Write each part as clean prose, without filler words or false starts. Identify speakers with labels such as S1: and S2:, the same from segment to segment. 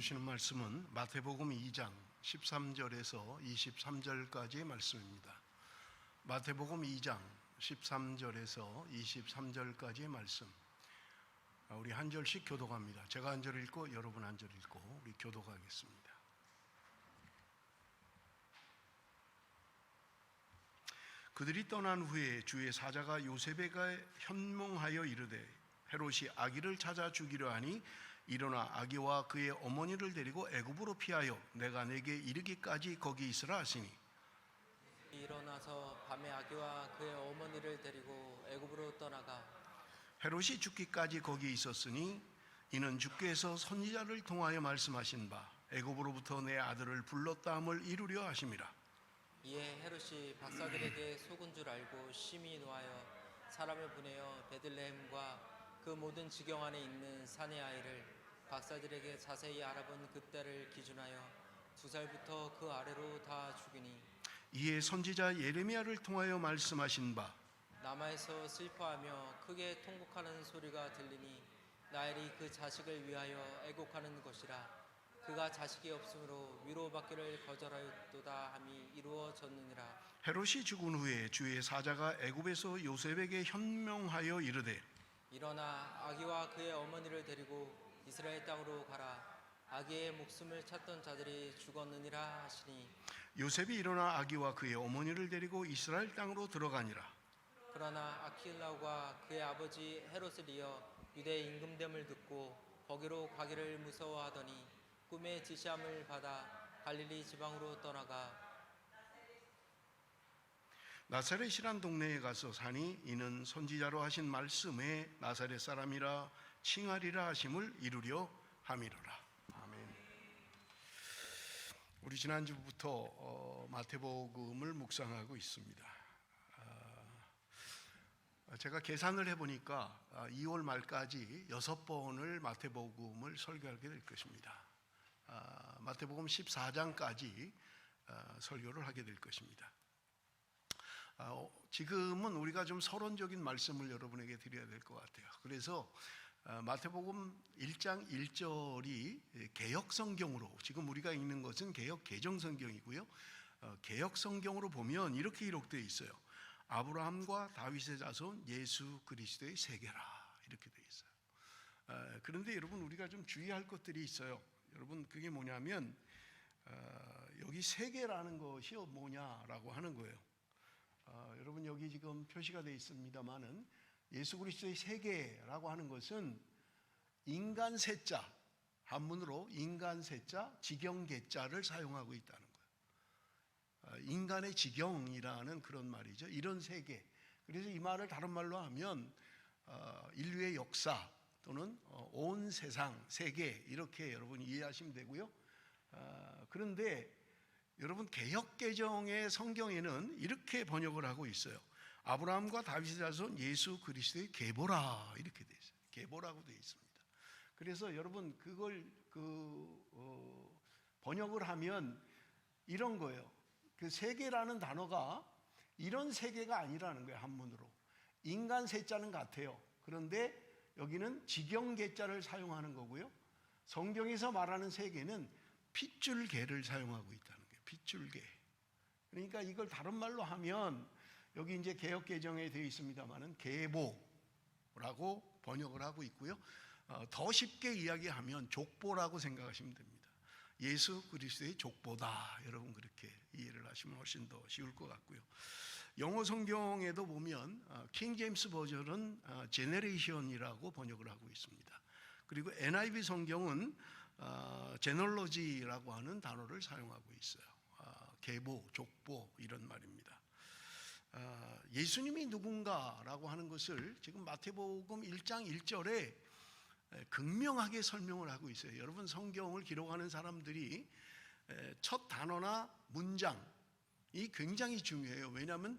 S1: 주시는 말씀은 마태복음 2장 13절에서 23절까지의 말씀입니다. 마태복음 2장 13절에서 23절까지의 말씀. 우리 한 절씩 교독합니다. 제가 한 절 읽고 여러분 한 절 읽고 우리 교독하겠습니다. 그들이 떠난 후에 주의 사자가 요셉에게 현몽하여 이르되 헤롯이 아기를 찾아 죽이려 하니 일어나 아기와 그의 어머니를 데리고 애굽으로 피하여 내가 내게 이르기까지 거기 있으라 하시니
S2: 일어나서 밤에 아기와 그의 어머니를 데리고 애굽으로 떠나가
S1: 헤롯이 죽기까지 거기 있었으니 이는 주께서 선지자를 통하여 말씀하신 바 애굽으로부터 내 아들을 불렀다 함을 이루려 하심이라.
S2: 이에 헤롯이 박사들에게 속은 줄 알고 심히 노하여 사람을 보내어 베들레헴과 그 모든 지경 안에 있는 산의 아이를 박사들에게 자세히 알아본 그때를 기준하여 2살부터 그 아래로 다 죽이니
S1: 이에 선지자 예레미야를 통하여 말씀하신 바
S2: 남아에서 슬퍼하며 크게 통곡하는 소리가 들리니 나엘이 그 자식을 위하여 애곡하는 것이라. 그가 자식이 없으므로 위로받기를 거절하였도다 함이 이루어졌느니라.
S1: 헤롯이 죽은 후에 주의 사자가 애굽에서 요셉에게 현명하여 이르되
S2: 일어나 아기와 그의 어머니를 데리고 이스라엘 땅으로 가라. 아기의 목숨을 찾던 자들이 죽었느니라 하시니
S1: 요셉이 일어나 아기와 그의 어머니를 데리고 이스라엘 땅으로 들어가니라.
S2: 그러나 아킬라오가 그의 아버지 헤롯을 이어 유대 임금됨을 듣고 거기로 가기를 무서워하더니 꿈의 지시함을 받아 갈릴리 지방으로 떠나가
S1: 나사렛이란 동네에 가서 사니 이는 선지자로 하신 말씀에 나사렛 사람이라 칭하리라 하심을 이루려 함이로라. 아멘. 우리 지난주부터 마태복음을 묵상하고 있습니다. 제가 계산을 해보니까 2월 말까지 6번을 마태복음을 설교하게 될 것입니다. 마태복음 14장까지 설교를 하게 될 것입니다. 지금은 우리가 좀 서론적인 말씀을 여러분에게 드려야 될 것 같아요. 그래서 마태복음 1장 1절이 개역성경으로, 지금 우리가 읽는 것은 개역 개정성경이고요. 개역성경으로 보면 이렇게 기록되어 있어요. 아브라함과 다윗의 자손 예수 그리스도의 세계라, 이렇게 되어 있어요. 그런데 여러분, 우리가 좀 주의할 것들이 있어요. 여러분, 그게 뭐냐면 여기 세계라는 것이 뭐냐라고 하는 거예요. 여러분, 여기 지금 표시가 되어 있습니다만은 예수 그리스도의 세계라고 하는 것은 인간 세자, 한문으로 인간 세자, 지경 개자를 사용하고 있다는 거예요. 인간의 지경이라는 그런 말이죠. 이런 세계. 그래서 이 말을 다른 말로 하면 인류의 역사 또는 온 세상, 세계, 이렇게 여러분이 이해하시면 되고요. 그런데 여러분, 개역개정의 성경에는 이렇게 번역을 하고 있어요. 아브라함과 다윗의 자손 예수 그리스도의 계보라, 이렇게 되어 있어요. 계보라고 되어 있습니다. 그래서 여러분, 그걸 번역을 하면 이런 거예요. 그 세계라는 단어가 이런 세계가 아니라는 거예요. 한문으로 인간 세자는 같아요. 그런데 여기는 지경 개자를 사용하는 거고요. 성경에서 말하는 세계는 핏줄개를 사용하고 있다는 거예요. 핏줄개. 그러니까 이걸 다른 말로 하면 여기 이제 개역 개정에 되어 있습니다만은 계보라고 번역을 하고 있고요. 더 쉽게 이야기하면 족보라고 생각하시면 됩니다. 예수 그리스도의 족보다. 여러분, 그렇게 이해를 하시면 훨씬 더 쉬울 것 같고요. 영어 성경에도 보면 킹 제임스 버전은 제네레이션이라고 번역을 하고 있습니다. 그리고 NIV 성경은 제널로지라고 하는 단어를 사용하고 있어요. 계보, 족보, 이런 말입니다. 예수님이 누군가라고 하는 것을 지금 마태복음 1장 1절에 극명하게 설명을 하고 있어요. 여러분, 성경을 기록하는 사람들이 첫 단어나 문장이 굉장히 중요해요. 왜냐하면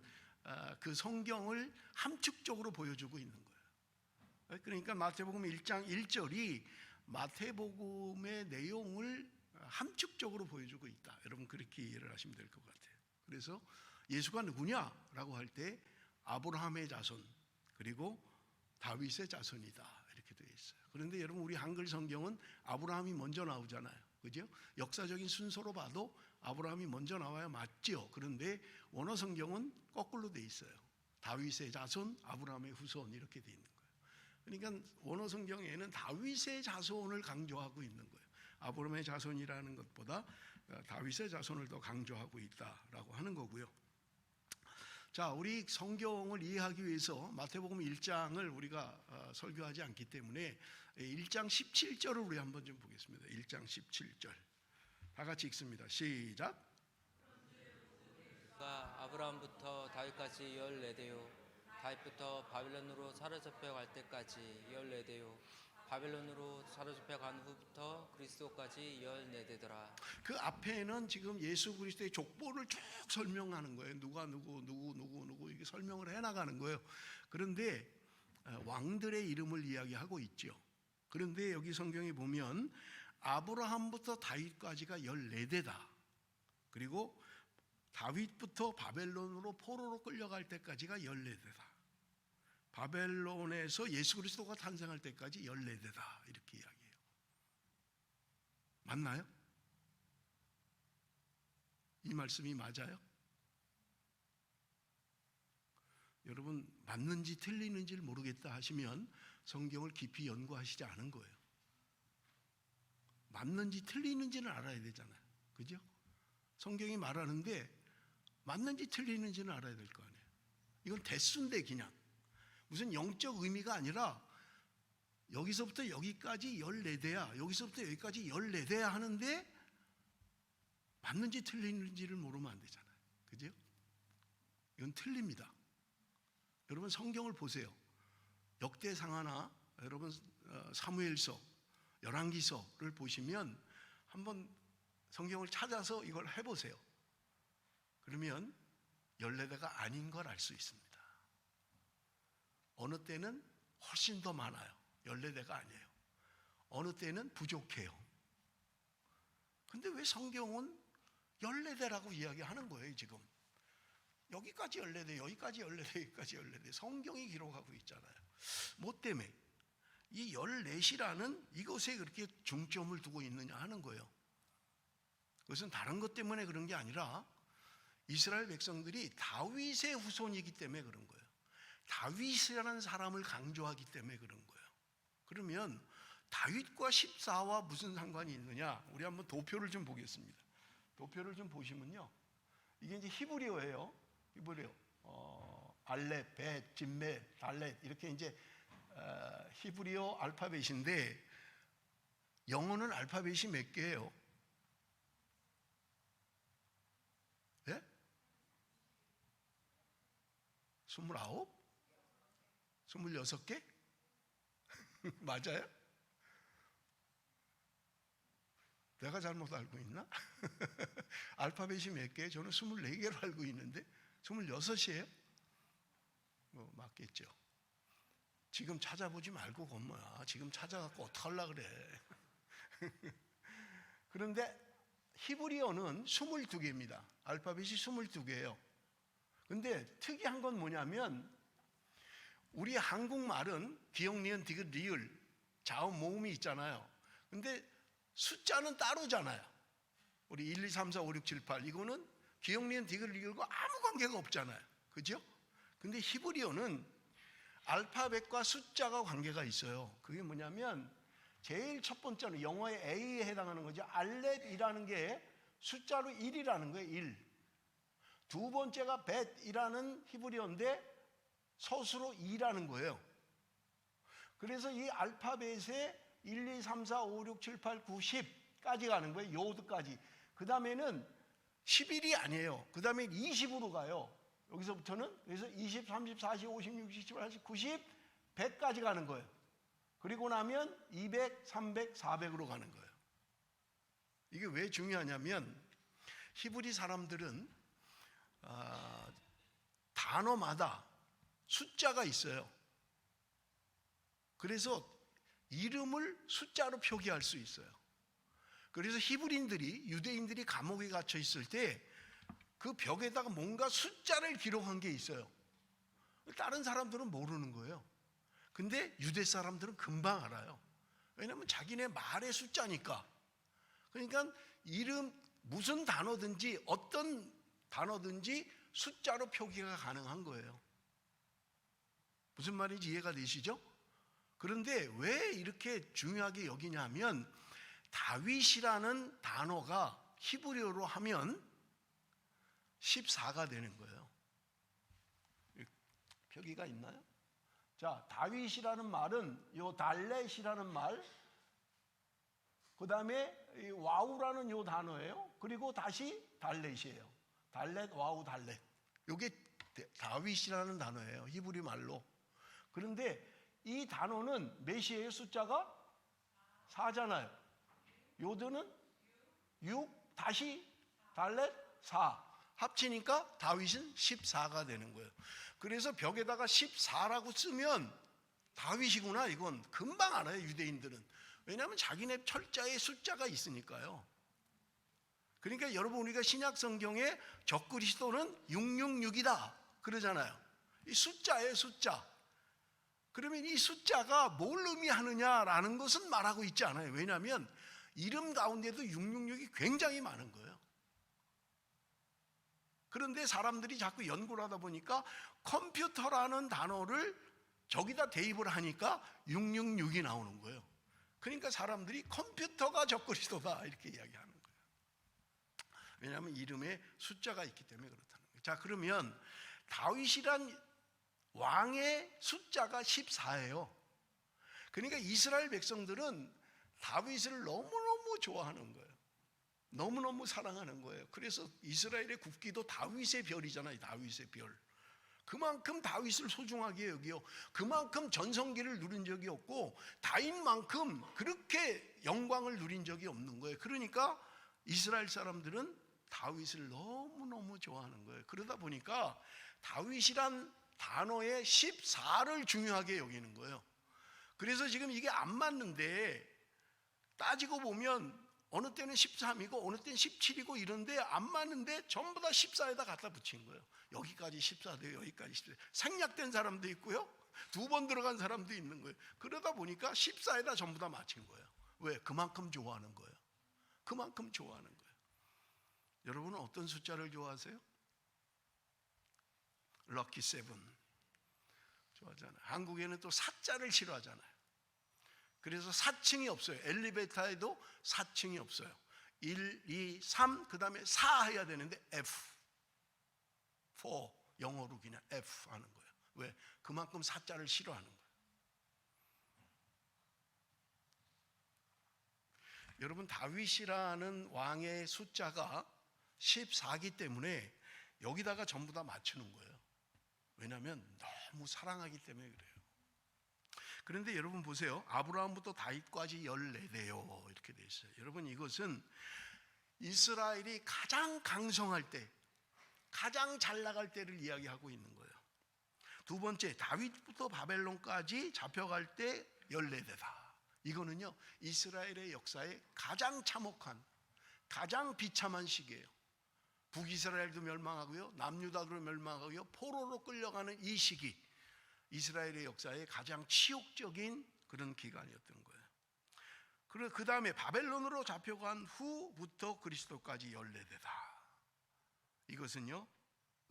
S1: 그 성경을 함축적으로 보여주고 있는 거예요. 그러니까 마태복음 1장 1절이 마태복음의 내용을 함축적으로 보여주고 있다. 여러분, 그렇게 이해를 하시면 될 것 같아요. 그래서 예수가 누구냐라고 할 때 아브라함의 자손 그리고 다윗의 자손이다, 이렇게 되어 있어요. 그런데 여러분, 우리 한글 성경은 아브라함이 먼저 나오잖아요. 그죠? 역사적인 순서로 봐도 아브라함이 먼저 나와야 맞죠. 그런데 원어 성경은 거꾸로 돼 있어요. 다윗의 자손, 아브라함의 후손 이렇게 돼 있는 거예요. 그러니까 원어 성경에는 다윗의 자손을 강조하고 있는 거예요. 아브라함의 자손이라는 것보다 다윗의 자손을 더 강조하고 있다라고 하는 거고요. 자, 우리 성경을 이해하기 위해서 마태복음 1장을 우리가 설교하지 않기 때문에 1장 17절을 우리 한번 좀 보겠습니다. 1장 17절. 다 같이 읽습니다. 시작.
S2: 아브라함부터 다윗까지 14대요 다윗부터 바벨론으로 사로잡혀 갈 때까지 14대요 바벨론으로 사로잡혀 간 후부터 그리스도까지 14대더라.
S1: 그 앞에는 지금 예수 그리스도의 족보를 쭉 설명하는 거예요. 누가 누구 이렇게 설명을 해나가는 거예요. 그런데 왕들의 이름을 이야기하고 있죠. 그런데 여기 성경에 보면 아브라함부터 다윗까지가 14대다. 그리고 다윗부터 바벨론으로 포로로 끌려갈 때까지가 14대다. 바벨론에서 예수 그리스도가 탄생할 때까지 14대다. 이렇게 이야기해요. 맞나요? 이 말씀이 맞아요? 여러분, 맞는지 틀리는지를 모르겠다 하시면 성경을 깊이 연구하시지 않은 거예요. 맞는지 틀리는지는 알아야 되잖아요. 그죠? 성경이 말하는데 맞는지 틀리는지는 알아야 될 거 아니에요. 이건 대수인데 그냥 무슨 영적 의미가 아니라 여기서부터 여기까지 14대야, 여기서부터 여기까지 14대야 하는데 맞는지 틀리는지를 모르면 안 되잖아요. 그죠? 이건 틀립니다. 여러분 성경을 보세요. 역대상하나 여러분 사무엘서, 열왕기서를 보시면 한번 성경을 찾아서 이걸 해보세요. 그러면 14대가 아닌 걸 알 수 있습니다. 어느 때는 훨씬 더 많아요. 14대가 아니에요. 어느 때는 부족해요. 근데 왜 성경은 14대라고 이야기하는 거예요, 지금? 여기까지 14대, 여기까지 14대, 여기까지 14대. 성경이 기록하고 있잖아요. 뭐 때문에? 이 14이라는 이것에 그렇게 중점을 두고 있느냐 하는 거예요. 그것은 다른 것 때문에 그런 게 아니라 이스라엘 백성들이 다윗의 후손이기 때문에 그런 거예요. 다윗이라는 사람을 강조하기 때문에 그런 거예요. 그러면 다윗과 14와 무슨 상관이 있느냐? 우리 한번 도표를 좀 보겠습니다. 도표를 좀 보시면요. 이게 이제 히브리어예요. 히브리어. 알렙, 벳, 진메, 달렛 이렇게 이제 히브리어 알파벳인데 영어는 알파벳이 몇 개예요? 예? 29? 26개? 맞아요? 내가 잘못 알고 있나? 알파벳이 몇 개? 저는 24개로 알고 있는데 26이에요? 뭐 맞겠죠. 지금 찾아보지 말고 건모야. 지금 찾아갖고 어떡하려고 그래. 그런데 히브리어는 22개입니다. 알파벳이 22개예요. 근데 특이한 건 뭐냐면 우리 한국말은 기역, 니은, 디귿, 리을, 자음, 모음이 있잖아요. 근데 숫자는 따로잖아요. 우리 1, 2, 3, 4, 5, 6, 7, 8 이거는 기역, 니은, 디귿, 리을과 아무 관계가 없잖아요. 그죠? 근데 히브리어는 알파벳과 숫자가 관계가 있어요. 그게 뭐냐면 제일 첫 번째는 영어의 A에 해당하는 거죠. 알렙이라는 게 숫자로 1이라는 거예요. 1. 두 번째가 벳이라는 히브리어인데 서수로 2라는 거예요. 그래서 이 알파벳에 1, 2, 3, 4, 5, 6, 7, 8, 9, 10까지 가는 거예요. 요드까지. 그 다음에는 11이 아니에요. 그 다음에 20으로 가요. 여기서부터는 그래서 20, 30, 40, 50, 60, 70, 80, 90, 100까지 가는 거예요. 그리고 나면 200, 300, 400으로 가는 거예요. 이게 왜 중요하냐면 히브리 사람들은 단어마다 숫자가 있어요. 그래서 이름을 숫자로 표기할 수 있어요. 그래서 히브리인들이 유대인들이 감옥에 갇혀 있을 때 그 벽에다가 뭔가 숫자를 기록한 게 있어요. 다른 사람들은 모르는 거예요. 근데 유대 사람들은 금방 알아요. 왜냐하면 자기네 말의 숫자니까. 그러니까 이름 무슨 단어든지 어떤 단어든지 숫자로 표기가 가능한 거예요. 무슨 말인지 이해가 되시죠? 그런데 왜 이렇게 중요하게 여기냐면 다윗이라는 단어가 히브리어로 하면 14가 되는 거예요. 표기가 있나요? 자, 다윗이라는 말은 요 달렛이라는 말, 그 다음에 와우라는 요 단어예요. 그리고 다시 달렛이에요. 달렛, 와우, 달렛. 요게 다윗이라는 단어예요. 히브리 말로. 그런데 이 단어는 몇이에요? 숫자가 4잖아요. 요드는 6, 다시 달렛 4. 합치니까 다윗은 14가 되는 거예요. 그래서 벽에다가 14라고 쓰면 다윗이구나, 이건 금방 알아요, 유대인들은. 왜냐하면 자기네 철자에 숫자가 있으니까요. 그러니까 여러분, 우리가 신약 성경에 적그리스도는 666이다 그러잖아요. 이 숫자예요, 숫자. 그러면 이 숫자가 뭘 의미하느냐라는 것은 말하고 있지 않아요. 왜냐하면 이름 가운데도 666이 굉장히 많은 거예요. 그런데 사람들이 자꾸 연구를 하다 보니까 컴퓨터라는 단어를 저기다 대입을 하니까 666이 나오는 거예요. 그러니까 사람들이 컴퓨터가 적그리스도다 이렇게 이야기하는 거예요. 왜냐하면 이름에 숫자가 있기 때문에 그렇다는 거예요. 자, 그러면 다윗이란 왕의 숫자가 14예요. 그러니까 이스라엘 백성들은 다윗을 너무너무 좋아하는 거예요. 너무너무 사랑하는 거예요. 그래서 이스라엘의 국기도 다윗의 별이잖아요. 다윗의 별. 그만큼 다윗을 소중하게 여기요. 그만큼 전성기를 누린 적이 없고 다윗만큼 그렇게 영광을 누린 적이 없는 거예요. 그러니까 이스라엘 사람들은 다윗을 너무너무 좋아하는 거예요. 그러다 보니까 다윗이란 단어의 14를 중요하게 여기는 거예요. 그래서 지금 이게 안 맞는데 따지고 보면 어느 때는 13이고 어느 때는 17이고 이런데 안 맞는데 전부 다 14에다 갖다 붙인 거예요. 여기까지 14돼요. 여기까지 14. 생략된 사람도 있고요. 2번 들어간 사람도 있는 거예요. 그러다 보니까 14에다 전부 다 맞힌 거예요. 왜? 그만큼 좋아하는 거예요. 그만큼 좋아하는 거예요. 여러분은 어떤 숫자를 좋아하세요? 럭키 세븐 좋아하잖아요. 한국에는 또 사자를 싫어하잖아요. 그래서 4층이 없어요. 엘리베이터에도 4층이 없어요. 1, 2, 3, 그 다음에 4 해야 되는데 F, 4, 영어로 그냥 F 하는 거예요. 왜? 그만큼 사자를 싫어하는 거예요. 여러분, 다윗이라는 왕의 숫자가 14기 때문에 여기다가 전부 다 맞추는 거예요. 왜냐하면 너무 사랑하기 때문에 그래요. 그런데 여러분 보세요. 아브라함부터 다윗까지 14대요 이렇게 돼 있어요. 여러분, 이것은 이스라엘이 가장 강성할 때, 가장 잘 나갈 때를 이야기하고 있는 거예요. 두 번째, 다윗부터 바벨론까지 잡혀갈 때 14대다. 이거는요, 이스라엘의 역사에 가장 참혹한, 가장 비참한 시기예요. 북이스라엘도 멸망하고요, 남유다도 멸망하고요, 포로로 끌려가는 이 시기, 이스라엘의 역사에 가장 치욕적인 그런 기간이었던 거예요. 그 다음에 바벨론으로 잡혀간 후부터 그리스도까지 14대다. 이것은요,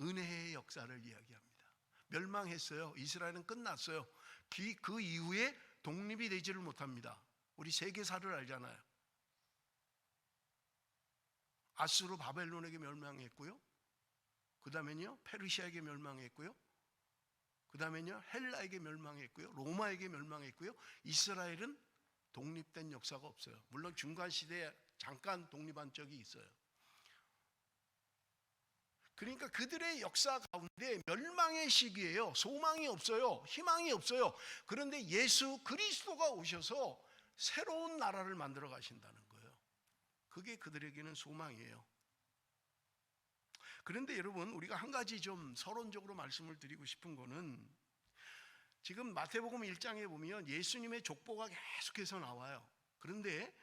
S1: 은혜의 역사를 이야기합니다. 멸망했어요. 이스라엘은 끝났어요. 그 이후에 독립이 되지를 못합니다. 우리 세계사를 알잖아요. 아수르 바벨론에게 멸망했고요, 그 다음에는요 페르시아에게 멸망했고요, 그 다음에는요 헬라에게 멸망했고요, 로마에게 멸망했고요. 이스라엘은 독립된 역사가 없어요. 물론 중간 시대에 잠깐 독립한 적이 있어요. 그러니까 그들의 역사 가운데 멸망의 시기예요. 소망이 없어요. 희망이 없어요. 그런데 예수 그리스도가 오셔서 새로운 나라를 만들어 가신다는 거예요. 그게 그들에게는 소망이에요. 그런데 여러분, 우리가 한 가지 좀 서론적으로 말씀을 드리고 싶은 거는, 지금 마태복음 1장에 보면 예수님의 족보가 계속해서 나와요. 그런데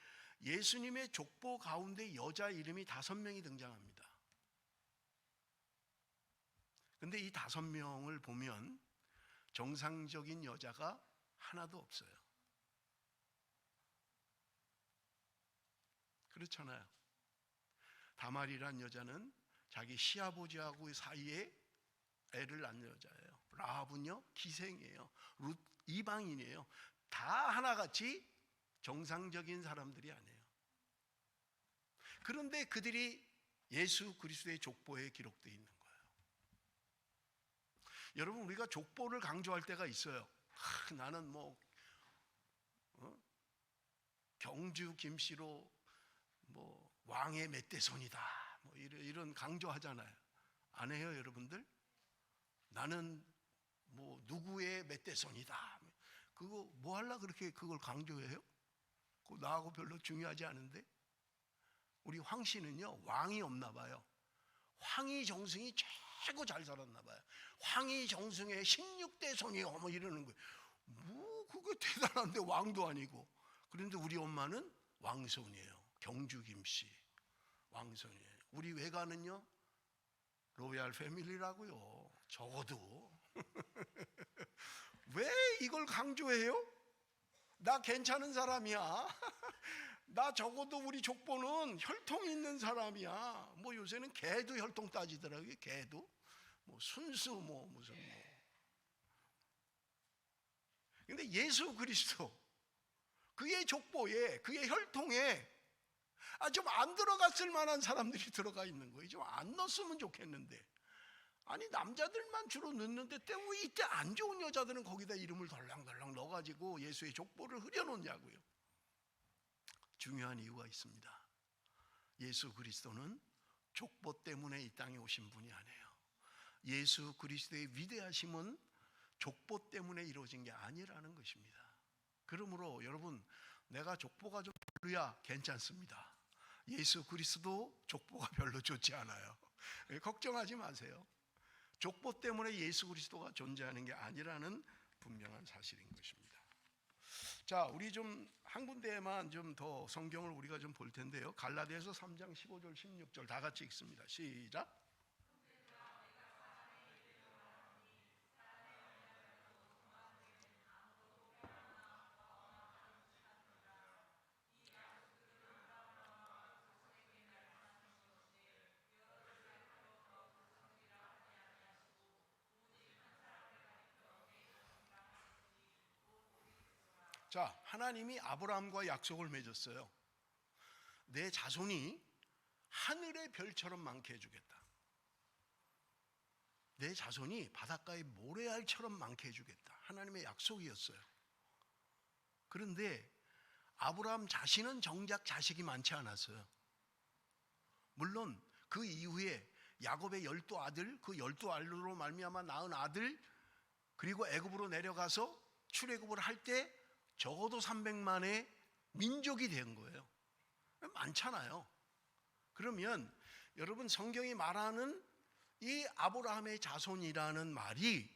S1: 예수님의 족보 가운데 여자 이름이 5명이 등장합니다. 근데 이 5명을 보면 정상적인 여자가 하나도 없어요. 그렇잖아요. 다말이란 여자는 자기 시아버지하고 사이에 애를 낳은 여자예요. 라합은요 기생이에요. 룻 이방인이에요. 다 하나같이 정상적인 사람들이 아니에요. 그런데 그들이 예수 그리스도의 족보에 기록되어 있는 거예요. 여러분, 우리가 족보를 강조할 때가 있어요. 나는 뭐 경주 김씨로 뭐 왕의 멧돼손이다, 뭐 이런 강조하잖아요. 안 해요, 여러분들? 나는 뭐 누구의 멧돼손이다. 그거 뭐 하려 그렇게 그걸 강조해요? 그거 나하고 별로 중요하지 않은데. 우리 황 씨는요 왕이 없나 봐요. 황희 정승이 최고 잘 살았나 봐요. 황희 정승의 16대 손이요 뭐 이러는 거예요. 뭐 그거 대단한데 왕도 아니고. 그런데 우리 엄마는 왕손이에요. 경주 김씨 왕손이에요. 우리 외가는요 로얄 패밀리라고요. 적어도 왜 이걸 강조해요? 나 괜찮은 사람이야. 나 적어도 우리 족보는 혈통이 있는 사람이야. 뭐 요새는 개도 혈통 따지더라고요. 개도 뭐 순수 뭐 무슨 뭐. 근데 예수 그리스도 그의 족보에 그의 혈통에 좀 안 들어갔을 만한 사람들이 들어가 있는 거예요. 좀 안 넣었으면 좋겠는데. 아니 남자들만 주로 넣는데 왜 이때 안 좋은 여자들은 거기다 이름을 덜랑덜랑 넣어가지고 예수의 족보를 흐려놓냐고요. 중요한 이유가 있습니다. 예수 그리스도는 족보 때문에 이 땅에 오신 분이 아니에요. 예수 그리스도의 위대하심은 족보 때문에 이루어진 게 아니라는 것입니다. 그러므로 여러분, 내가 족보가 좀 별로야 괜찮습니다. 예수 그리스도 족보가 별로 좋지 않아요. 걱정하지 마세요. 족보 때문에 예수 그리스도가 존재하는 게 아니라는 분명한 사실인 것입니다. 자, 우리 좀 한 군데에만 좀 더 성경을 우리가 좀 볼 텐데요. 갈라디아서 3장 15절 16절 다 같이 읽습니다. 시작. 자, 하나님이 아브라함과 약속을 맺었어요. 내 자손이 하늘의 별처럼 많게 해주겠다. 내 자손이 바닷가의 모래알처럼 많게 해주겠다. 하나님의 약속이었어요. 그런데 아브라함 자신은 정작 자식이 많지 않았어요. 물론 그 이후에 야곱의 12아들, 그 12아들로 말미암아 낳은 아들, 그리고 애굽으로 내려가서 출애굽을 할 때 적어도 300만의 민족이 된 거예요. 많잖아요. 그러면 여러분, 성경이 말하는 이 아브라함의 자손이라는 말이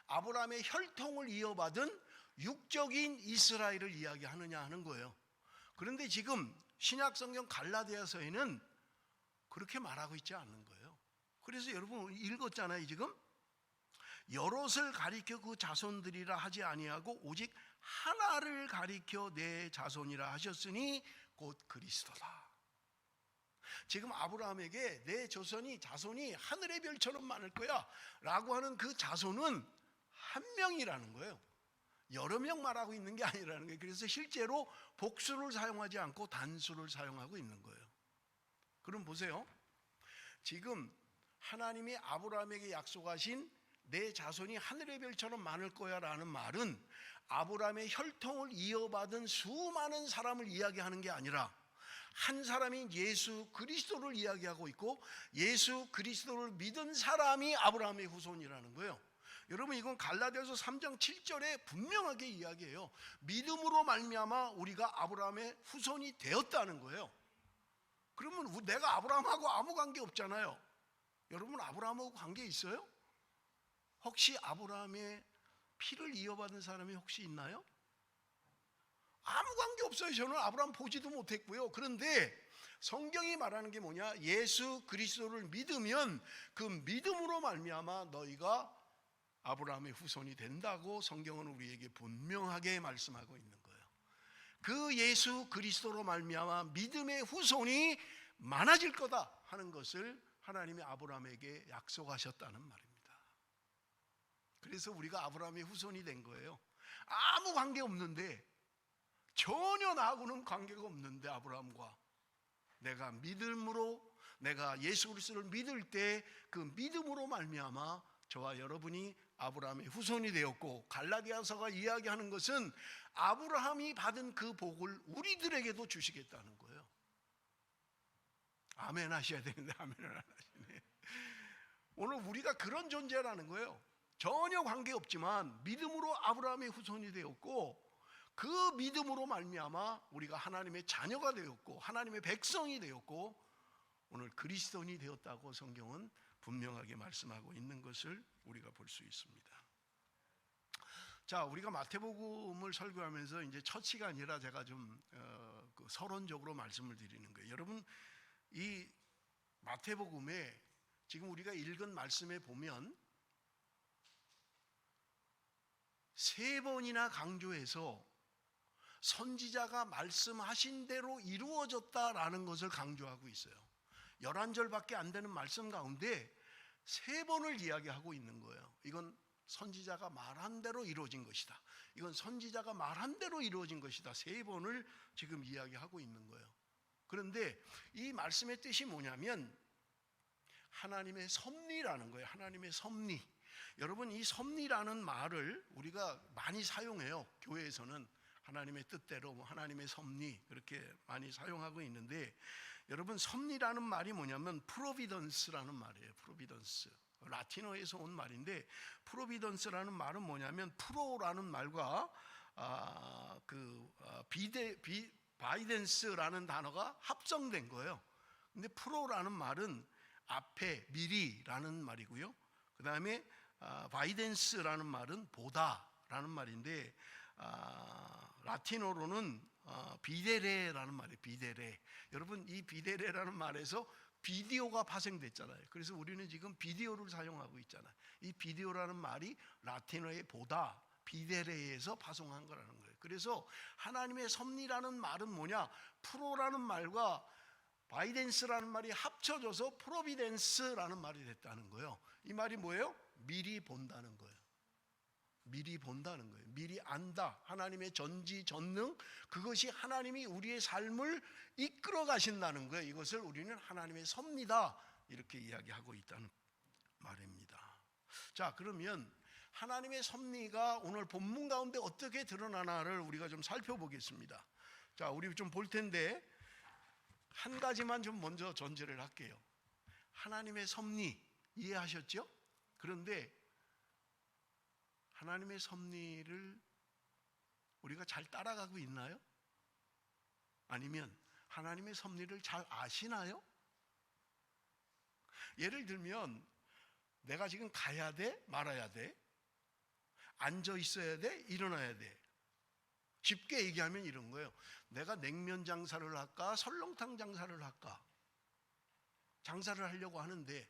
S1: 아브라함의 혈통을 이어받은 육적인 이스라엘을 이야기하느냐 하는 거예요. 그런데 지금 신약성경 갈라디아서에는 그렇게 말하고 있지 않는 거예요. 그래서 여러분 읽었잖아요. 지금 여럿을 가리켜 그 자손들이라 하지 아니하고 오직 하나를 가리켜 내 자손이라 하셨으니 곧 그리스도다. 지금 아브라함에게 내 자손이 하늘의 별처럼 많을 거야 라고 하는 그 자손은 한 명이라는 거예요. 여러 명 말하고 있는 게 아니라는 거예요. 그래서 실제로 복수를 사용하지 않고 단수를 사용하고 있는 거예요. 그럼 보세요. 지금 하나님이 아브라함에게 약속하신 내 자손이 하늘의 별처럼 많을 거야 라는 말은 아브라함의 혈통을 이어받은 수많은 사람을 이야기하는 게 아니라 한 사람인 예수 그리스도를 이야기하고 있고, 예수 그리스도를 믿은 사람이 아브라함의 후손이라는 거예요. 여러분, 이건 갈라디아서 3장 7절에 분명하게 이야기해요. 믿음으로 말미암아 우리가 아브라함의 후손이 되었다는 거예요. 그러면 내가 아브라함하고 아무 관계 없잖아요. 여러분, 아브라함하고 관계 있어요? 혹시 아브라함의 피를 이어받은 사람이 혹시 있나요? 아무 관계 없어요. 저는 아브라함 보지도 못했고요. 그런데 성경이 말하는 게 뭐냐? 예수 그리스도를 믿으면 그 믿음으로 말미암아 너희가 아브라함의 후손이 된다고 성경은 우리에게 분명하게 말씀하고 있는 거예요. 그 예수 그리스도로 말미암아 믿음의 후손이 많아질 거다 하는 것을 하나님이 아브라함에게 약속하셨다는 말입니다. 그래서 우리가 아브라함의 후손이 된 거예요. 아무 관계 없는데, 전혀 나하고는 관계가 없는데, 아브라함과 내가 믿음으로, 내가 예수 그리스도를 믿을 때 그 믿음으로 말미암아 저와 여러분이 아브라함의 후손이 되었고, 갈라디아서가 이야기하는 것은 아브라함이 받은 그 복을 우리들에게도 주시겠다는 거예요. 아멘 하셔야 되는데 아멘을 안 하시네. 오늘 우리가 그런 존재라는 거예요. 전혀 관계없지만 믿음으로 아브라함의 후손이 되었고, 그 믿음으로 말미암아 우리가 하나님의 자녀가 되었고 하나님의 백성이 되었고 오늘 그리스도인이 되었다고 성경은 분명하게 말씀하고 있는 것을 우리가 볼 수 있습니다. 자, 우리가 마태복음을 설교하면서 이제 첫 시간이라 제가 좀 서론적으로 말씀을 드리는 거예요. 여러분, 이 마태복음에 지금 우리가 읽은 말씀에 보면 3번이나 강조해서 선지자가 말씀하신 대로 이루어졌다라는 것을 강조하고 있어요. 11절밖에 안 되는 말씀 가운데 3번을 이야기하고 있는 거예요. 이건 선지자가 말한 대로 이루어진 것이다. 이건 선지자가 말한 대로 이루어진 것이다. 3번을 지금 이야기하고 있는 거예요. 그런데 이 말씀의 뜻이 뭐냐면 하나님의 섭리라는 거예요. 하나님의 섭리. 여러분, 이 섭리라는 말을 우리가 많이 사용해요. 교회에서는 하나님의 뜻대로 하나님의 섭리 그렇게 많이 사용하고 있는데, 여러분, 섭리라는 말이 뭐냐면 프로비던스라는 말이에요. 프로비던스. 라틴어에서 온 말인데, 프로비던스라는 말은 뭐냐면 프로라는 말과 바이덴스라는 단어가 합성된 거예요. 근데 프로라는 말은 앞에 미리라는 말이고요. 그 다음에 바이덴스라는 말은 보다라는 말인데, 라틴어로는 비데레라는 말이에요. 비데레. 여러분, 이 비데레라는 말에서 비디오가 파생됐잖아요. 그래서 우리는 지금 비디오를 사용하고 있잖아요. 이 비디오라는 말이 라틴어의 보다, 비데레에서 파송한 거라는 거예요. 그래서 하나님의 섭리라는 말은 뭐냐? 프로라는 말과 바이덴스라는 말이 합쳐져서 프로비덴스라는 말이 됐다는 거예요. 이 말이 뭐예요? 미리 본다는 거예요. 미리 본다는 거예요. 미리 안다. 하나님의 전지전능, 그것이 하나님이 우리의 삶을 이끌어 가신다는 거예요. 이것을 우리는 하나님의 섭리다 이렇게 이야기하고 있다는 말입니다. 자, 그러면 하나님의 섭리가 오늘 본문 가운데 어떻게 드러나나를 우리가 좀 살펴보겠습니다. 자, 우리 좀 볼 텐데 한 가지만 좀 먼저 전제를 할게요. 하나님의 섭리 이해하셨죠? 그런데 하나님의 섭리를 우리가 잘 따라가고 있나요? 아니면 하나님의 섭리를 잘 아시나요? 예를 들면 내가 지금 가야 돼? 말아야 돼? 앉아 있어야 돼? 일어나야 돼? 쉽게 얘기하면 이런 거예요. 내가 냉면 장사를 할까? 설렁탕 장사를 할까? 장사를 하려고 하는데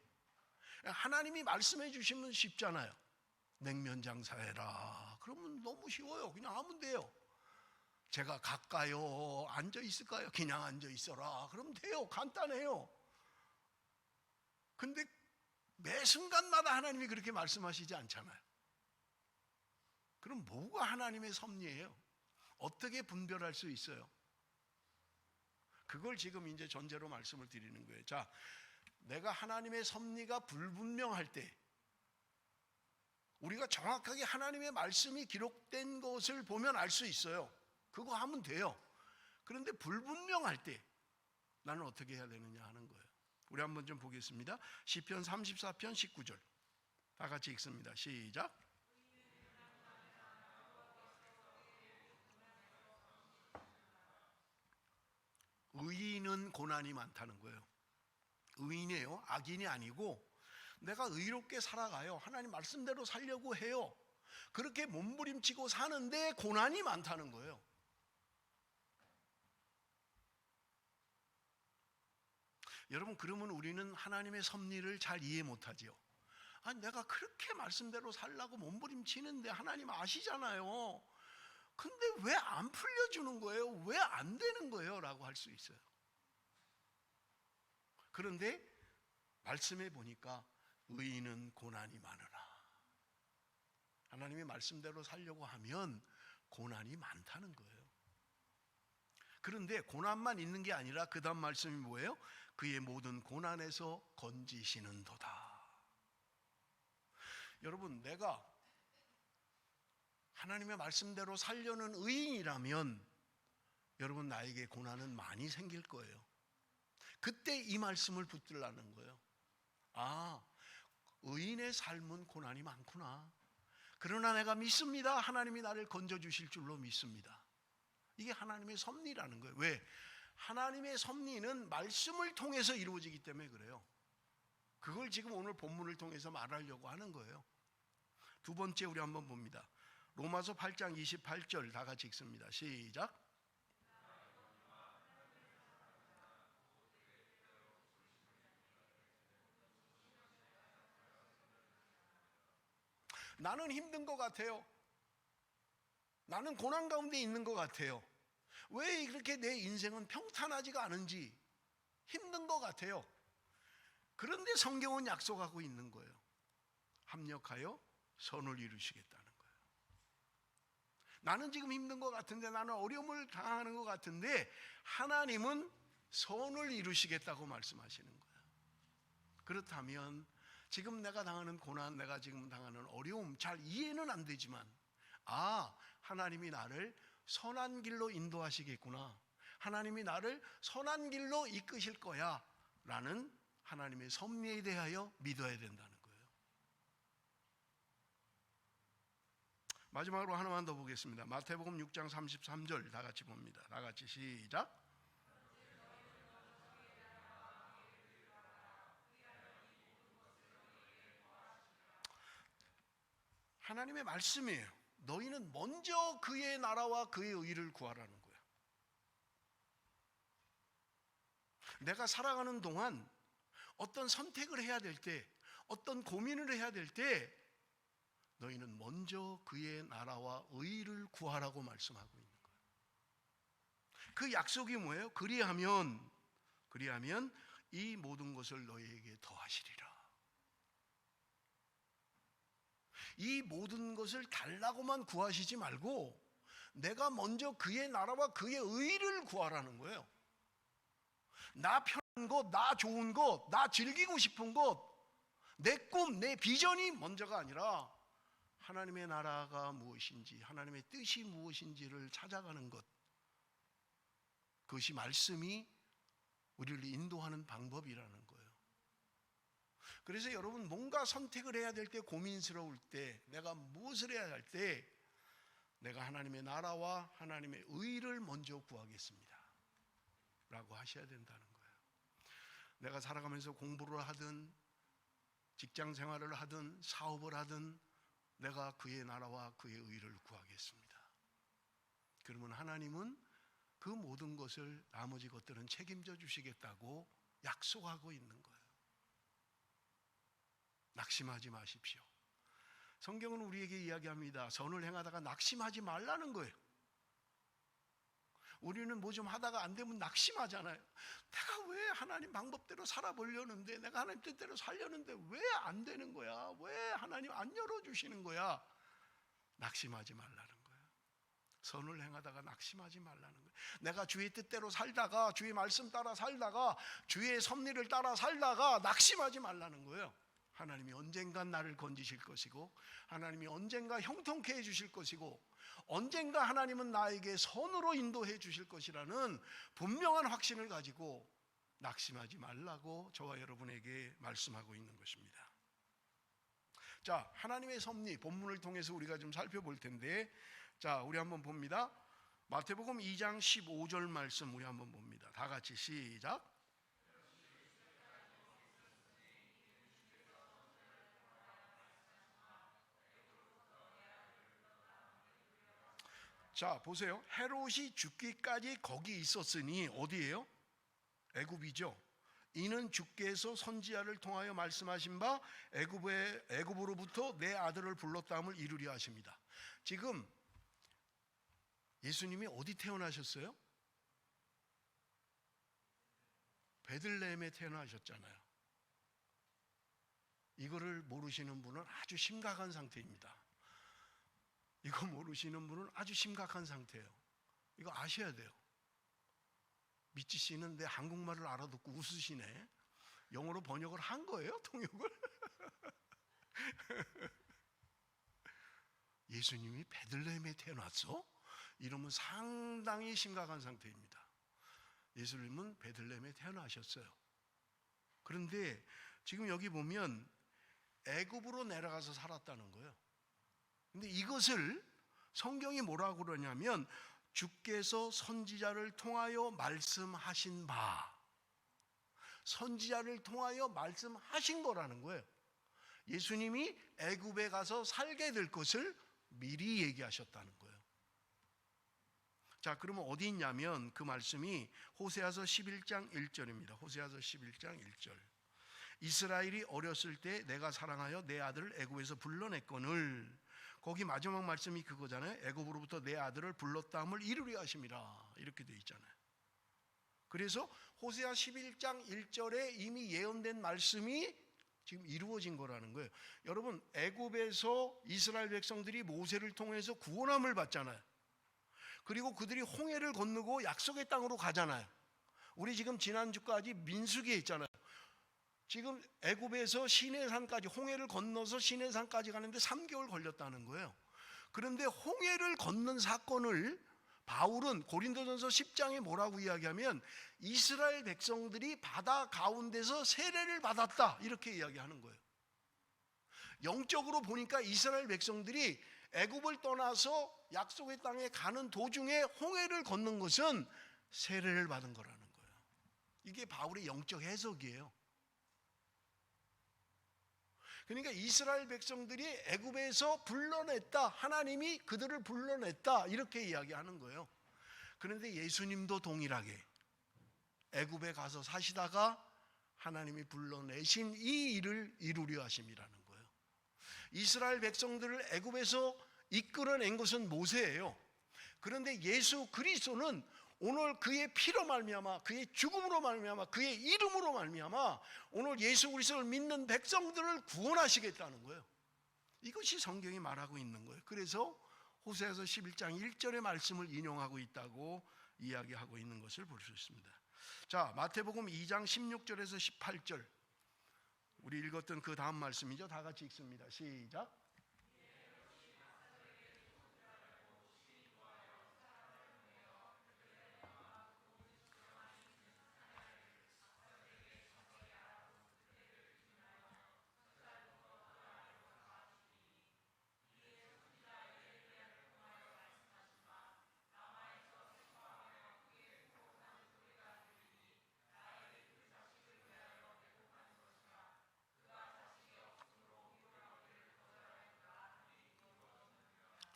S1: 하나님이 말씀해 주시면 쉽잖아요. 냉면 장사해라. 그러면 너무 쉬워요. 그냥 하면 돼요. 제가 갈까요? 앉아 있을까요? 그냥 앉아 있어라. 그러면 돼요. 간단해요. 근데 매 순간마다 하나님이 그렇게 말씀하시지 않잖아요. 그럼 뭐가 하나님의 섭리예요? 어떻게 분별할 수 있어요? 그걸 지금 이제 전제로 말씀을 드리는 거예요. 자, 내가 하나님의 섭리가 불분명할 때, 우리가 정확하게 하나님의 말씀이 기록된 것을 보면 알 수 있어요. 그거 하면 돼요. 그런데 불분명할 때 나는 어떻게 해야 되느냐 하는 거예요. 우리 한번 좀 보겠습니다. 시편 34편 19절 다 같이 읽습니다. 시작. 의인은 고난이 많다는 거예요. 의인이에요. 악인이 아니고 내가 의롭게 살아가요. 하나님 말씀대로 살려고 해요. 그렇게 몸부림치고 사는데 고난이 많다는 거예요. 여러분, 그러면 우리는 하나님의 섭리를 잘 이해 못하지요. 아니, 내가 그렇게 말씀대로 살라고 몸부림치는데 하나님 아시잖아요. 근데 왜 안 풀려주는 거예요? 왜 안 되는 거예요? 라고 할 수 있어요. 그런데 말씀해 보니까 의인은 고난이 많으나, 하나님의 말씀대로 살려고 하면 고난이 많다는 거예요. 그런데 고난만 있는 게 아니라 그 다음 말씀이 뭐예요? 그의 모든 고난에서 건지시는도다. 여러분, 내가 하나님의 말씀대로 살려는 의인이라면 여러분, 나에게 고난은 많이 생길 거예요. 그때 이 말씀을 붙들라는 거예요. 아, 의인의 삶은 고난이 많구나. 그러나 내가 믿습니다. 하나님이 나를 건져주실 줄로 믿습니다. 이게 하나님의 섭리라는 거예요. 왜? 하나님의 섭리는 말씀을 통해서 이루어지기 때문에 그래요. 그걸 지금 오늘 본문을 통해서 말하려고 하는 거예요. 두 번째 우리 한번 봅니다. 로마서 8장 28절 다 같이 읽습니다. 시작. 나는 힘든 것 같아요. 나는 고난 가운데 있는 것 같아요. 왜 이렇게 내 인생은 평탄하지가 않은지 힘든 것 같아요. 그런데 성경은 약속하고 있는 거예요. 합력하여 선을 이루시겠다는 거예요. 나는 지금 힘든 것 같은데, 나는 어려움을 당하는 것 같은데 하나님은 선을 이루시겠다고 말씀하시는 거예요. 그렇다면 지금 내가 당하는 고난, 내가 지금 당하는 어려움 잘 이해는 안 되지만, 아, 하나님이 나를 선한 길로 인도하시겠구나, 하나님이 나를 선한 길로 이끄실 거야 라는 하나님의 섭리에 대하여 믿어야 된다는 거예요. 마지막으로 하나만 더 보겠습니다. 마태복음 6장 33절 다 같이 봅니다. 다 같이 시작. 하나님의 말씀이에요. 너희는 먼저 그의 나라와 그의 의를 구하라는 거예요. 내가 살아가는 동안 어떤 선택을 해야 될 때, 어떤 고민을 해야 될 때 너희는 먼저 그의 나라와 의를 구하라고 말씀하고 있는 거예요. 그 약속이 뭐예요? 그리하면 이 모든 것을 너희에게 더하시리라. 이 모든 것을 달라고만 구하시지 말고 내가 먼저 그의 나라와 그의 의를 구하라는 거예요. 나 편한 것, 나 좋은 것, 나 즐기고 싶은 것, 내 꿈, 내 비전이 먼저가 아니라 하나님의 나라가 무엇인지, 하나님의 뜻이 무엇인지를 찾아가는 것, 그것이 말씀이 우리를 인도하는 방법이라는 거예요. 그래서 여러분, 뭔가 선택을 해야 될 때, 고민스러울 때, 내가 무엇을 해야 할 때 내가 하나님의 나라와 하나님의 의를 먼저 구하겠습니다 라고 하셔야 된다는 거예요. 내가 살아가면서 공부를 하든 직장 생활을 하든 사업을 하든 내가 그의 나라와 그의 의를 구하겠습니다. 그러면 하나님은 그 모든 것을, 나머지 것들은 책임져 주시겠다고 약속하고 있는 거예요. 낙심하지 마십시오. 성경은 우리에게 이야기합니다. 선을 행하다가 낙심하지 말라는 거예요. 우리는 뭐 좀 하다가 안 되면 낙심하잖아요. 내가 왜 하나님 방법대로 살아보려는데, 내가 하나님 뜻대로 살려는데 왜 안 되는 거야? 왜 하나님 안 열어주시는 거야? 낙심하지 말라는 거예요. 선을 행하다가 낙심하지 말라는 거예요. 내가 주의 뜻대로 살다가, 주의 말씀 따라 살다가, 주의 섭리를 따라 살다가 낙심하지 말라는 거예요. 하나님이 언젠가 나를 건지실 것이고, 하나님이 언젠가 형통케 해주실 것이고, 언젠가 하나님은 나에게 선으로 인도해 주실 것이라는 분명한 확신을 가지고 낙심하지 말라고 저와 여러분에게 말씀하고 있는 것입니다. 자, 하나님의 섭리, 본문을 통해서 우리가 좀 살펴볼 텐데, 자, 우리 한번 봅니다. 마태복음 2장 15절 말씀 우리 한번 봅니다. 다 같이 시작. 자, 보세요. 헤롯이 죽기까지 거기 있었으니 어디예요? 애굽이죠. 이는 주께서 선지자를 통하여 말씀하신 바 애굽으로부터 내 아들을 불렀다함을 이루려 하십니다. 지금 예수님이 어디 태어나셨어요? 베들레헴에 태어나셨잖아요. 이거를 모르시는 분은 아주 심각한 상태입니다. 이거 모르시는 분은 아주 심각한 상태예요. 이거 아셔야 돼요. 미치 씨는 내 한국말을 알아듣고 웃으시네. 영어로 번역을 한 거예요? 통역을? 예수님이 베들레헴에 태어났어? 이러면 상당히 심각한 상태입니다. 예수님은 베들레헴에 태어나셨어요. 그런데 지금 여기 보면 애굽으로 내려가서 살았다는 거예요. 근데 이것을 성경이 뭐라고 그러냐면 주께서 선지자를 통하여 말씀하신 바, 선지자를 통하여 말씀하신 거라는 거예요. 예수님이 애굽에 가서 살게 될 것을 미리 얘기하셨다는 거예요. 자, 그러면 어디 있냐면 그 말씀이 호세아서 11장 1절입니다. 호세아서 11장 1절. 이스라엘이 어렸을 때 내가 사랑하여 내 아들을 애굽에서 불러냈거늘. 거기 마지막 말씀이 그거잖아요. 애굽으로부터 내 아들을 불렀다함을 이루려 하심이라. 이렇게 돼 있잖아요. 그래서 호세아 11장 1절에 이미 예언된 말씀이 지금 이루어진 거라는 거예요. 여러분, 애굽에서 이스라엘 백성들이 모세를 통해서 구원함을 받잖아요. 그리고 그들이 홍해를 건너고 약속의 땅으로 가잖아요. 우리 지금 지난주까지 민수기에 있잖아요. 지금 애굽에서 시내산까지, 홍해를 건너서 시내산까지 가는데 3개월 걸렸다는 거예요. 그런데 홍해를 건넌 사건을 바울은 고린도전서 10장에 뭐라고 이야기하면 이스라엘 백성들이 바다 가운데서 세례를 받았다, 이렇게 이야기하는 거예요. 영적으로 보니까 이스라엘 백성들이 애굽을 떠나서 약속의 땅에 가는 도중에 홍해를 건넌 것은 세례를 받은 거라는 거예요. 이게 바울의 영적 해석이에요. 그러니까 이스라엘 백성들이 애굽에서 불러냈다, 하나님이 그들을 불러냈다, 이렇게 이야기하는 거예요. 그런데 예수님도 동일하게 애굽에 가서 사시다가 하나님이 불러내신 이 일을 이루려 하심이라는 거예요. 이스라엘 백성들을 애굽에서 이끌어낸 것은 모세예요. 그런데 예수 그리스도는 오늘 그의 피로 말미암아, 그의 죽음으로 말미암아, 그의 이름으로 말미암아 오늘 예수 그리스도를 믿는 백성들을 구원하시겠다는 거예요. 이것이 성경이 말하고 있는 거예요. 그래서 호세아서 11장 1절의 말씀을 인용하고 있다고 이야기하고 있는 것을 볼 수 있습니다. 자, 마태복음 2장 16절에서 18절, 우리 읽었던 그 다음 말씀이죠. 다 같이 읽습니다. 시작.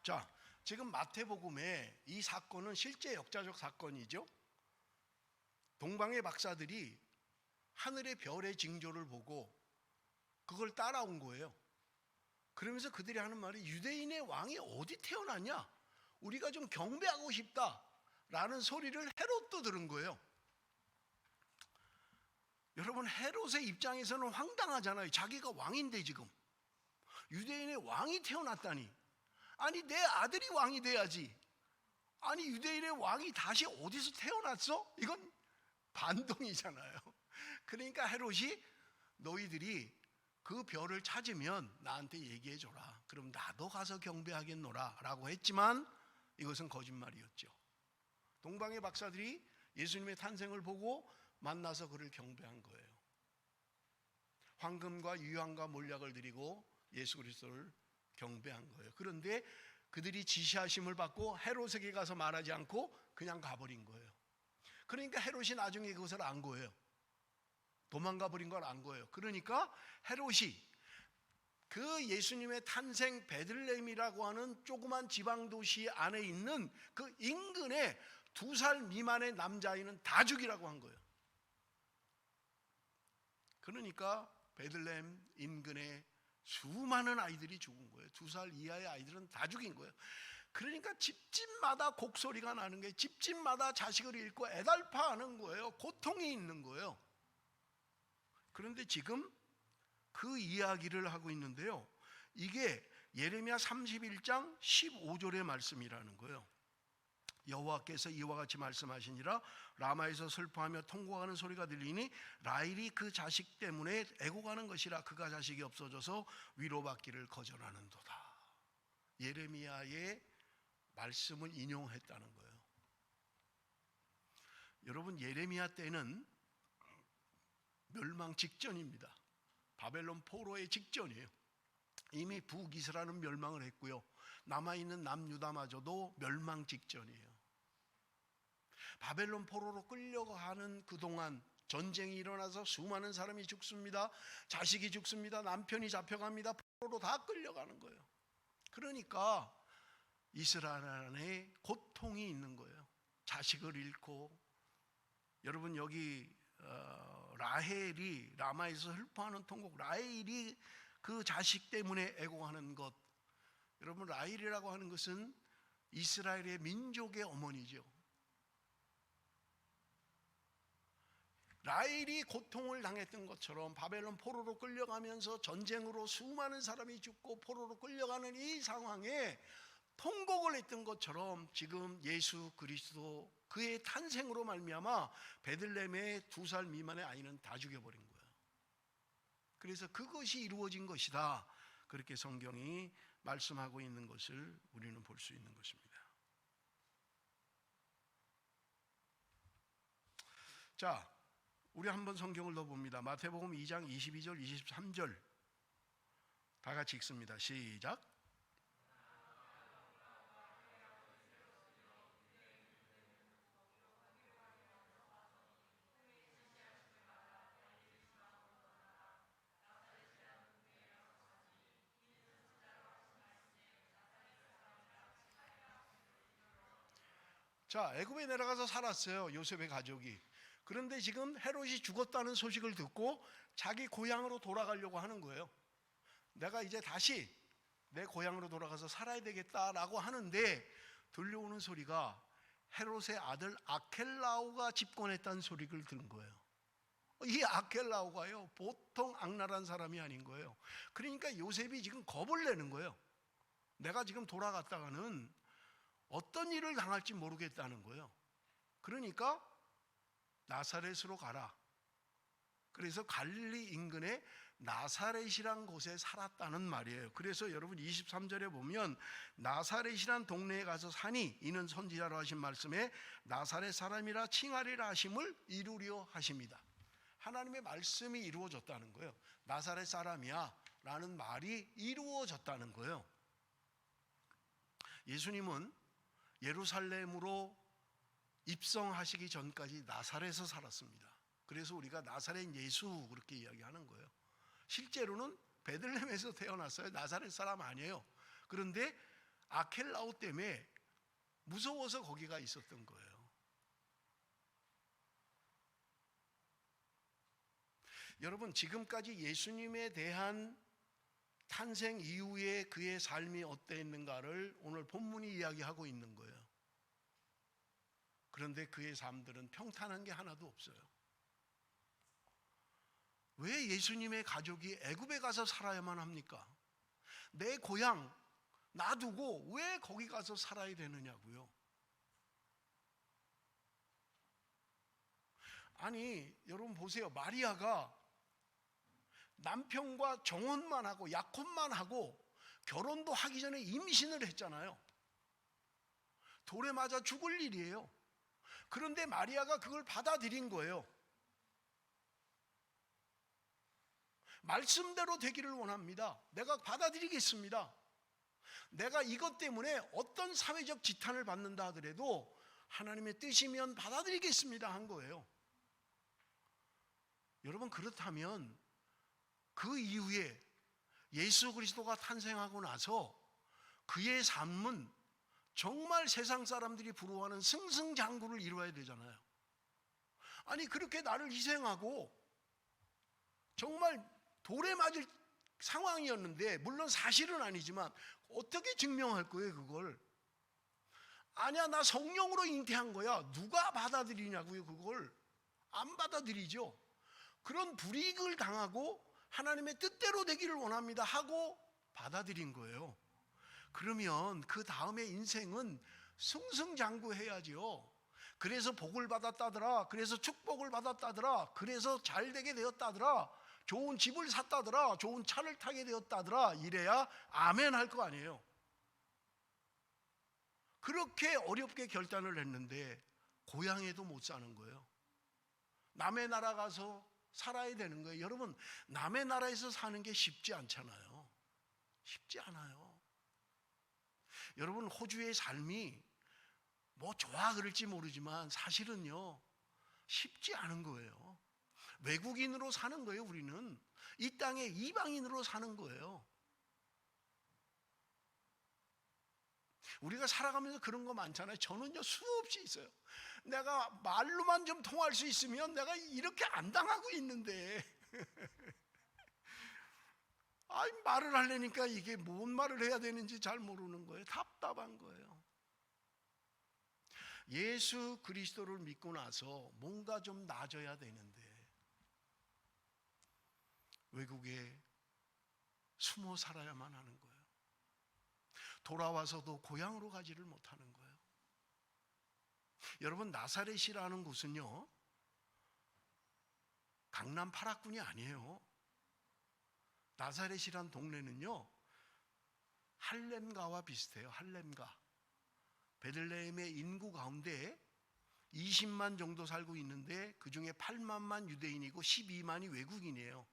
S1: 자, 지금 마태복음에 이 사건은 실제 역사적 사건이죠. 동방의 박사들이 하늘의 별의 징조를 보고 그걸 따라온 거예요. 그러면서 그들이 하는 말이 유대인의 왕이 어디 태어났냐? 우리가 좀 경배하고 싶다라는 소리를 헤롯도 들은 거예요. 여러분, 헤롯의 입장에서는 황당하잖아요. 자기가 왕인데 지금 유대인의 왕이 태어났다니. 아니, 내 아들이 왕이 돼야지. 아니, 유대인의 왕이 다시 어디서 태어났어? 이건 반동이잖아요. 그러니까 헤롯이 너희들이 그 별을 찾으면 나한테 얘기해 줘라. 그럼 나도 가서 경배하겠노라 라고 했지만 이것은 거짓말이었죠. 동방의 박사들이 예수님의 탄생을 보고 만나서 그를 경배한 거예요. 황금과 유황과 몰약을 드리고 예수 그리스도를 경배한 거예요. 그런데 그들이 지시하심을 받고 헤롯에게 가서 말하지 않고 그냥 가버린 거예요. 그러니까 헤롯이 나중에 그것을 안 거예요. 도망가 버린 걸 안 거예요. 그러니까 헤롯이 그 예수님의 탄생 베들레헴이라고 하는 조그만 지방 도시 안에 있는 그 인근에 2살 미만의 남자아이는 다 죽이라고 한 거예요. 그러니까 베들레헴 인근에 수많은 아이들이 죽은 거예요. 2살 이하의 아이들은 다 죽인 거예요. 그러니까 집집마다 곡소리가 나는 거예요. 집집마다 자식을 잃고 애달파하는 거예요. 고통이 있는 거예요. 그런데 지금 그 이야기를 하고 있는데요, 이게 예레미야 31장 15절의 말씀이라는 거예요. 여호와께서 이와 같이 말씀하시니라. 라마에서 슬퍼하며 통곡하는 소리가 들리니 라헬이 그 자식 때문에 애고가는 것이라. 그가 자식이 없어져서 위로받기를 거절하는도다. 예레미야의 말씀을 인용했다는 거예요. 여러분, 예레미야 때는 멸망 직전입니다. 바벨론 포로의 직전이에요. 이미 북이스라엘은 멸망을 했고요, 남아있는 남유다마저도 멸망 직전이에요. 바벨론 포로로 끌려가는 그동안 전쟁이 일어나서 수많은 사람이 죽습니다. 자식이 죽습니다. 남편이 잡혀갑니다. 포로로 다 끌려가는 거예요. 그러니까 이스라엘 안에 고통이 있는 거예요. 자식을 잃고. 여러분, 여기 라헬이 라마에서 슬퍼하는 통곡, 라헬이 그 자식 때문에 애고하는 것. 여러분, 라헬이라고 하는 것은 이스라엘의 민족의 어머니죠. 라헬이 고통을 당했던 것처럼 바벨론 포로로 끌려가면서 전쟁으로 수많은 사람이 죽고 포로로 끌려가는 이 상황에 통곡을 했던 것처럼 지금 예수 그리스도 그의 탄생으로 말미암아 베들레헴의 2살 미만의 아이는 다 죽여버린 거예요. 그래서 그것이 이루어진 것이다, 그렇게 성경이 말씀하고 있는 것을 우리는 볼 수 있는 것입니다. 자, 우리 한번 성경을 더 봅니다. 마태복음 2장 22절 23절 다 같이 읽습니다. 시작. 자, 애굽에 내려가서 살았어요, 요셉의 가족이. 그런데 지금 헤롯이 죽었다는 소식을 듣고 자기 고향으로 돌아가려고 하는 거예요. 내가 이제 다시 내 고향으로 돌아가서 살아야 되겠다라고 하는데 들려오는 소리가 헤롯의 아들 아켈라오가 집권했다는 소리를 들은 거예요. 이 아켈라오가요, 보통 악랄한 사람이 아닌 거예요. 그러니까 요셉이 지금 겁을 내는 거예요. 내가 지금 돌아갔다가는 어떤 일을 당할지 모르겠다는 거예요. 그러니까 나사렛으로 가라. 그래서 갈릴리 인근의 나사렛이란 곳에 살았다는 말이에요. 그래서 여러분 23절에 보면 나사렛이란 동네에 가서 사니 이는 선지자로 하신 말씀에 나사렛 사람이라 칭하리라 하심을 이루려 하십니다. 하나님의 말씀이 이루어졌다는 거예요. 나사렛 사람이야 라는 말이 이루어졌다는 거예요. 예수님은 예루살렘으로 입성하시기 전까지 나사렛에서 살았습니다. 그래서 우리가 나사렛 예수 그렇게 이야기하는 거예요. 실제로는 베들레헴에서 태어났어요. 나사렛 사람 아니에요. 그런데 아켈라오 때문에 무서워서 거기가 있었던 거예요. 여러분, 지금까지 예수님에 대한 탄생 이후에 그의 삶이 어땠는가를 오늘 본문이 이야기하고 있는 거예요. 그런데 그의 삶들은 평탄한 게 하나도 없어요. 왜 예수님의 가족이 애굽에 가서 살아야만 합니까? 내 고향 놔두고 왜 거기 가서 살아야 되느냐고요. 아니, 여러분 보세요. 마리아가 남편과 정혼만 하고 약혼만 하고 결혼도 하기 전에 임신을 했잖아요. 돌에 맞아 죽을 일이에요. 그런데 마리아가 그걸 받아들인 거예요. 말씀대로 되기를 원합니다. 내가 받아들이겠습니다. 내가 이것 때문에 어떤 사회적 지탄을 받는다 하더라도 하나님의 뜻이면 받아들이겠습니다 한 거예요. 여러분, 그렇다면 그 이후에 예수 그리스도가 탄생하고 나서 그의 삶은 정말 세상 사람들이 부러워하는 승승장구를 이루어야 되잖아요. 아니, 그렇게 나를 희생하고 정말 돌에 맞을 상황이었는데, 물론 사실은 아니지만 어떻게 증명할 거예요 그걸? 아니야, 나 성령으로 잉태한 거야. 누가 받아들이냐고요. 그걸 안 받아들이죠. 그런 불이익을 당하고 하나님의 뜻대로 되기를 원합니다 하고 받아들인 거예요. 그러면 그 다음에 인생은 승승장구해야지요. 그래서 복을 받았다더라, 그래서 축복을 받았다더라, 그래서 잘 되게 되었다더라, 좋은 집을 샀다더라, 좋은 차를 타게 되었다더라, 이래야 아멘 할 거 아니에요. 그렇게 어렵게 결단을 했는데 고향에도 못 사는 거예요. 남의 나라 가서 살아야 되는 거예요. 여러분, 남의 나라에서 사는 게 쉽지 않잖아요. 쉽지 않아요. 여러분, 호주의 삶이 뭐 좋아 그럴지 모르지만 사실은요 쉽지 않은 거예요. 외국인으로 사는 거예요. 우리는 이 땅에 이방인으로 사는 거예요. 우리가 살아가면서 그런 거 많잖아요. 저는요 수없이 있어요. 내가 말로만 좀 통할 수 있으면 내가 이렇게 안 당하고 있는데 아이, 말을 하려니까 이게 뭔 말을 해야 되는지 잘 모르는 거예요. 답답한 거예요. 예수 그리스도를 믿고 나서 뭔가 좀 나아져야 되는데 외국에 숨어 살아야만 하는 거예요. 돌아와서도 고향으로 가지를 못하는 거예요. 여러분, 나사렛이라는 곳은요 강남 8학군이 아니에요. 나사렛이란 동네는요 할렘가와 비슷해요. 할렘가. 베들레헴의 인구 가운데 20만 정도 살고 있는데 그중에 8만만 유대인이고 12만이 외국인이에요.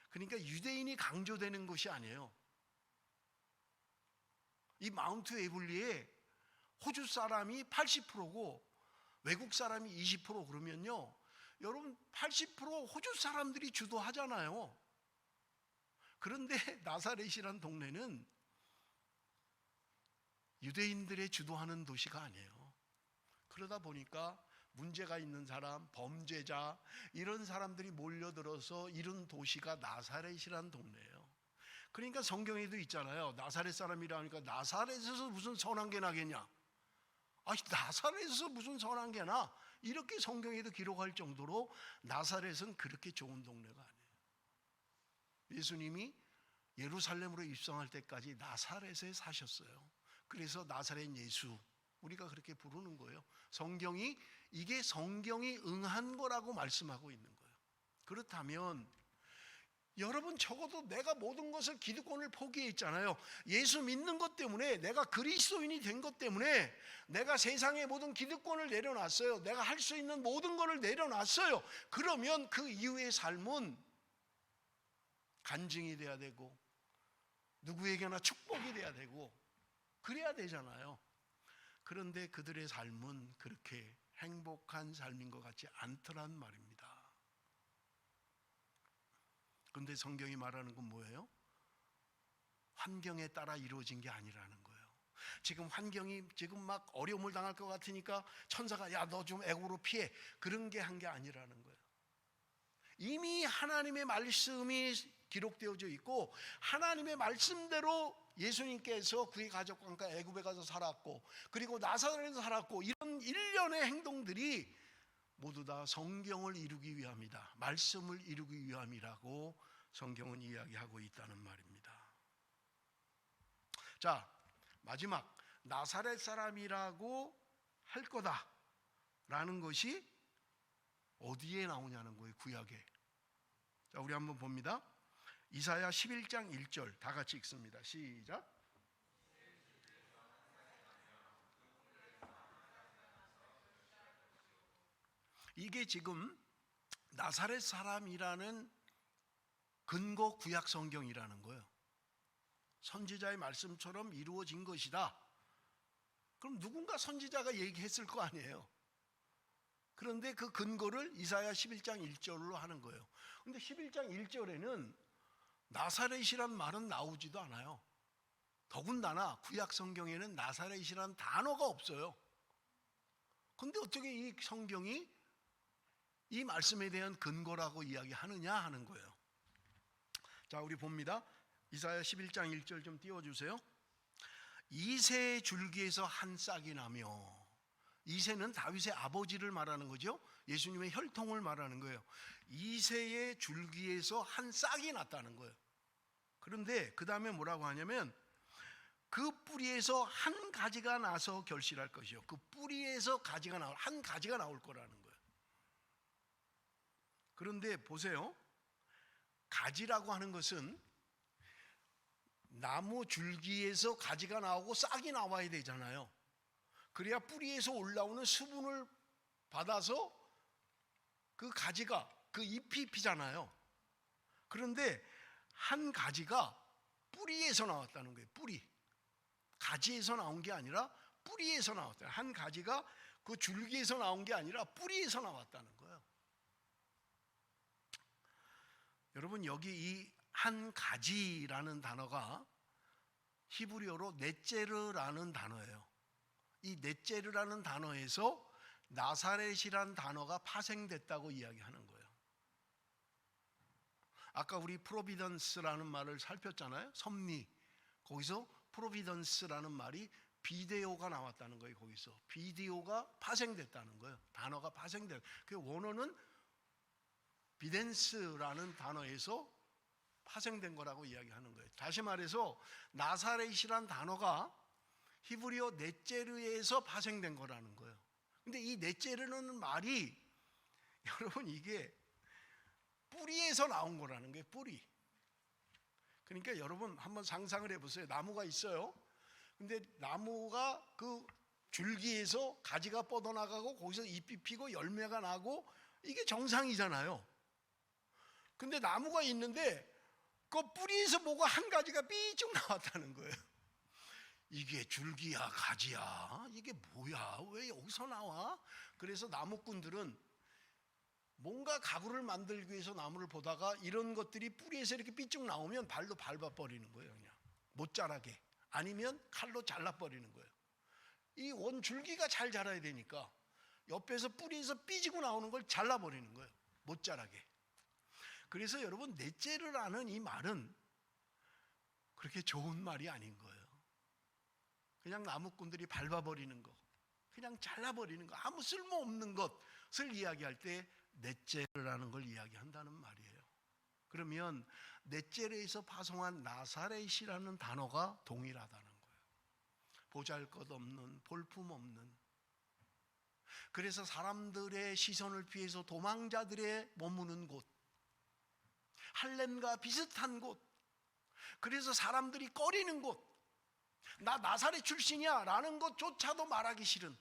S1: 그러니까 유대인이 강조되는 곳이 아니에요. 이 마운트 에블리에 호주 사람이 80%고 외국 사람이 20% 그러면요 여러분 80% 호주 사람들이 주도하잖아요. 그런데 나사렛이란 동네는 유대인들의 주도하는 도시가 아니에요. 그러다 보니까 문제가 있는 사람, 범죄자 이런 사람들이 몰려들어서 이런 도시가 나사렛이란 동네예요. 그러니까 성경에도 있잖아요. 나사렛 사람이라니까 나사렛에서 무슨 선한 게 나겠냐? 아니, 나사렛에서 무슨 선한 게 나? 이렇게 성경에도 기록할 정도로 나사렛은 그렇게 좋은 동네가 아니에요. 예수님이 예루살렘으로 입성할 때까지 나사렛에 사셨어요. 그래서 나사렛 예수 우리가 그렇게 부르는 거예요. 성경이 이게 성경이 응한 거라고 말씀하고 있는 거예요. 그렇다면 여러분 적어도 내가 모든 것을 기득권을 포기했잖아요. 예수 믿는 것 때문에 내가 그리스도인이 된 것 때문에 내가 세상의 모든 기득권을 내려놨어요. 내가 할 수 있는 모든 것을 내려놨어요. 그러면 그 이후의 삶은 간증이 돼야 되고 누구에게나 축복이 돼야 되고 그래야 되잖아요. 그런데 그들의 삶은 그렇게 행복한 삶인 것 같지 않더란 말입니다. 그런데 성경이 말하는 건 뭐예요? 환경에 따라 이루어진 게 아니라는 거예요. 지금 환경이 지금 막 어려움을 당할 것 같으니까 천사가 야, 너 좀 애국으로 피해 그런 게 한 게 아니라는 거예요. 이미 하나님의 말씀이 기록되어져 있고 하나님의 말씀대로 예수님께서 그의 가족과 함께 애굽에 가서 살았고 그리고 나사렛에서 살았고 이런 일련의 행동들이 모두 다 성경을 이루기 위함이다. 말씀을 이루기 위함이라고 성경은 이야기하고 있다는 말입니다. 자, 마지막 나사렛 사람이라고 할 거다라는 것이 어디에 나오냐는 거예요. 구약에. 자, 우리 한번 봅니다. 이사야 11장 1절 다 같이 읽습니다. 시작. 이게 지금 나사렛 사람이라는 근거 구약 성경이라는 거예요. 선지자의 말씀처럼 이루어진 것이다. 그럼 누군가 선지자가 얘기했을 거 아니에요. 그런데 그 근거를 이사야 11장 1절로 하는 거예요. 근데 11장 1절에는 나사렛이란 말은 나오지도 않아요. 더군다나 구약 성경에는 나사렛이란 단어가 없어요. 근데 어떻게 이 성경이 이 말씀에 대한 근거라고 이야기하느냐 하는 거예요. 자, 우리 봅니다. 이사야 11장 1절 좀 띄워주세요. 이새의 줄기에서 한 싹이 나며, 이새는 다윗의 아버지를 말하는 거죠. 예수님의 혈통을 말하는 거예요. 이새의 줄기에서 한 싹이 났다는 거예요. 그런데 그 다음에 뭐라고 하냐면 그 뿌리에서 한 가지가 나서 결실할 것이요. 그 뿌리에서 한 가지가 나올 거라는 거예요. 그런데 보세요. 가지라고 하는 것은 나무 줄기에서 가지가 나오고 싹이 나와야 되잖아요. 그래야 뿌리에서 올라오는 수분을 받아서 그 가지가, 그 잎이 피잖아요. 그런데 한 가지가 뿌리에서 나왔다는 거예요. 뿌리. 가지에서 나온 게 아니라 뿌리에서 나왔다. 한 가지가 그 줄기에서 나온 게 아니라 뿌리에서 나왔다는 거예요. 여러분, 여기 이 한 가지라는 단어가 히브리어로 넷제르라는 단어예요. 이 넷제르라는 단어에서 나사렛이라는 단어가 파생됐다고 이야기하는 거예요. 아까 우리 프로비던스라는 말을 살폈잖아요. 섭리. 거기서 프로비던스라는 말이 비데오가 나왔다는 거예요. 거기서 비데오가 파생됐다는 거예요. 단어가 파생된. 그 원어는 비덴스라는 단어에서 파생된 거라고 이야기하는 거예요. 다시 말해서 나사렛이란 단어가 히브리어 넷제르에서 파생된 거라는 거예요. 근데 이 넷제르는 말이 여러분 이게 뿌리에서 나온 거라는 거예요. 뿌리. 그러니까 여러분 한번 상상을 해보세요. 나무가 있어요. 근데 나무가 그 줄기에서 가지가 뻗어나가고 거기서 잎이 피고 열매가 나고 이게 정상이잖아요. 근데 나무가 있는데 그 뿌리에서 뭐가 한 가지가 삐쭉 나왔다는 거예요. 이게 줄기야 가지야 이게 뭐야 왜 여기서 나와? 그래서 나무꾼들은 뭔가 가구를 만들기 위해서 나무를 보다가 이런 것들이 뿌리에서 이렇게 삐쭉 나오면 발로 밟아버리는 거예요. 그냥 못 자라게, 아니면 칼로 잘라버리는 거예요. 이 원 줄기가 잘 자라야 되니까 옆에서 뿌리에서 삐지고 나오는 걸 잘라버리는 거예요. 못 자라게. 그래서 여러분 넷제르라는 이 말은 그렇게 좋은 말이 아닌 거예요. 그냥 나무꾼들이 밟아버리는 거, 그냥 잘라버리는 거, 아무 쓸모없는 것을 이야기할 때 넷제르라는 걸 이야기한다는 말이에요. 그러면 넷제르에서 파송한 나사렛이라는 단어가 동일하다는 거예요. 보잘것없는, 볼품없는. 그래서 사람들의 시선을 피해서 도망자들의 머무는 곳, 할렘과 비슷한 곳, 그래서 사람들이 꺼리는 곳, 나 나사렛 출신이야 라는 것조차도 말하기 싫은,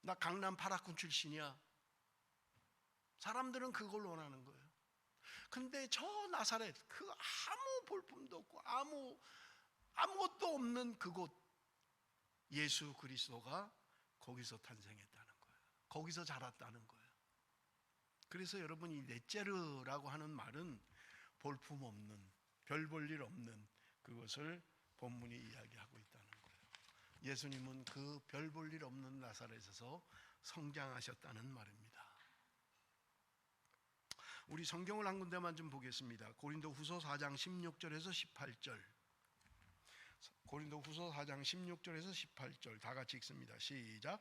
S1: 나 강남 파라군 출신이야, 사람들은 그걸 원하는 거예요. 근데 저 나사렛, 그 아무 볼품도 없고 아무것도 없는 그곳, 예수 그리스도가 거기서 탄생했다는 거예요. 거기서 자랐다는 거예요. 그래서 여러분 이 넷제르라고 하는 말은 볼품 없는, 별 볼 일 없는 그것을 본문이 이야기하고 있다는 거예요. 예수님은 그 별 볼 일 없는 나사렛에서 성장하셨다는 말입니다. 우리 성경을 한 군데만 좀 보겠습니다. 고린도후서 4장 16절에서 18절. 고린도후서 4장 16절에서 18절 다 같이 읽습니다. 시작.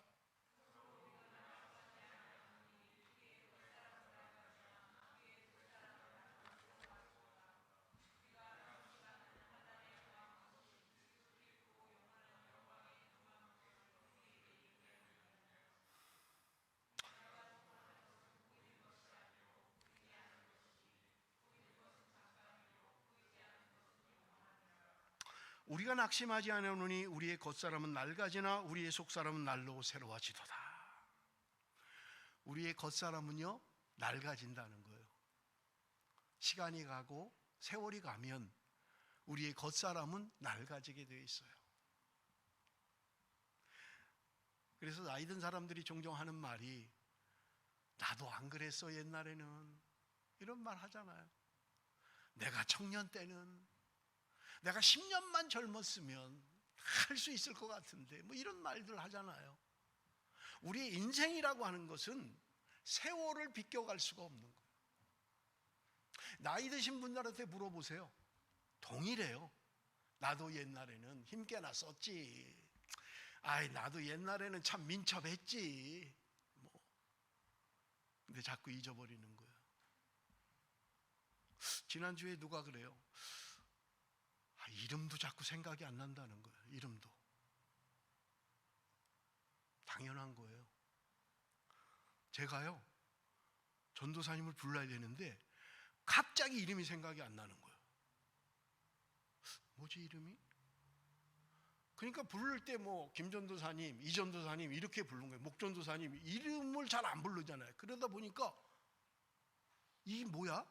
S1: 우리가 낙심하지 않으노니 우리의 겉사람은 낡아지나 우리의 속사람은 날로 새로워지도다. 우리의 겉사람은요 낡아진다는 거예요. 시간이 가고 세월이 가면 우리의 겉사람은 낡아지게 되어 있어요. 그래서 나이 든 사람들이 종종 하는 말이, 나도 안 그랬어 옛날에는, 이런 말 하잖아요. 내가 청년 때는, 내가 10년만 젊었으면 할 수 있을 것 같은데, 뭐 이런 말들 하잖아요. 우리의 인생이라고 하는 것은 세월을 비껴갈 수가 없는 거예요. 나이 드신 분들한테 물어보세요. 동일해요. 나도 옛날에는 힘께나 썼지. 아이, 나도 옛날에는 참 민첩했지. 뭐. 근데 자꾸 잊어버리는 거예요. 지난주에 누가 그래요? 이름도 자꾸 생각이 안 난다는 거예요. 이름도. 당연한 거예요. 제가요, 전도사님을 불러야 되는데 갑자기 이름이 생각이 안 나는 거예요. 뭐지 이름이? 그러니까 부를 때 뭐 김전도사님, 이전도사님 이렇게 부르는 거예요. 목전도사님 이름을 잘 안 부르잖아요. 그러다 보니까 이 뭐야?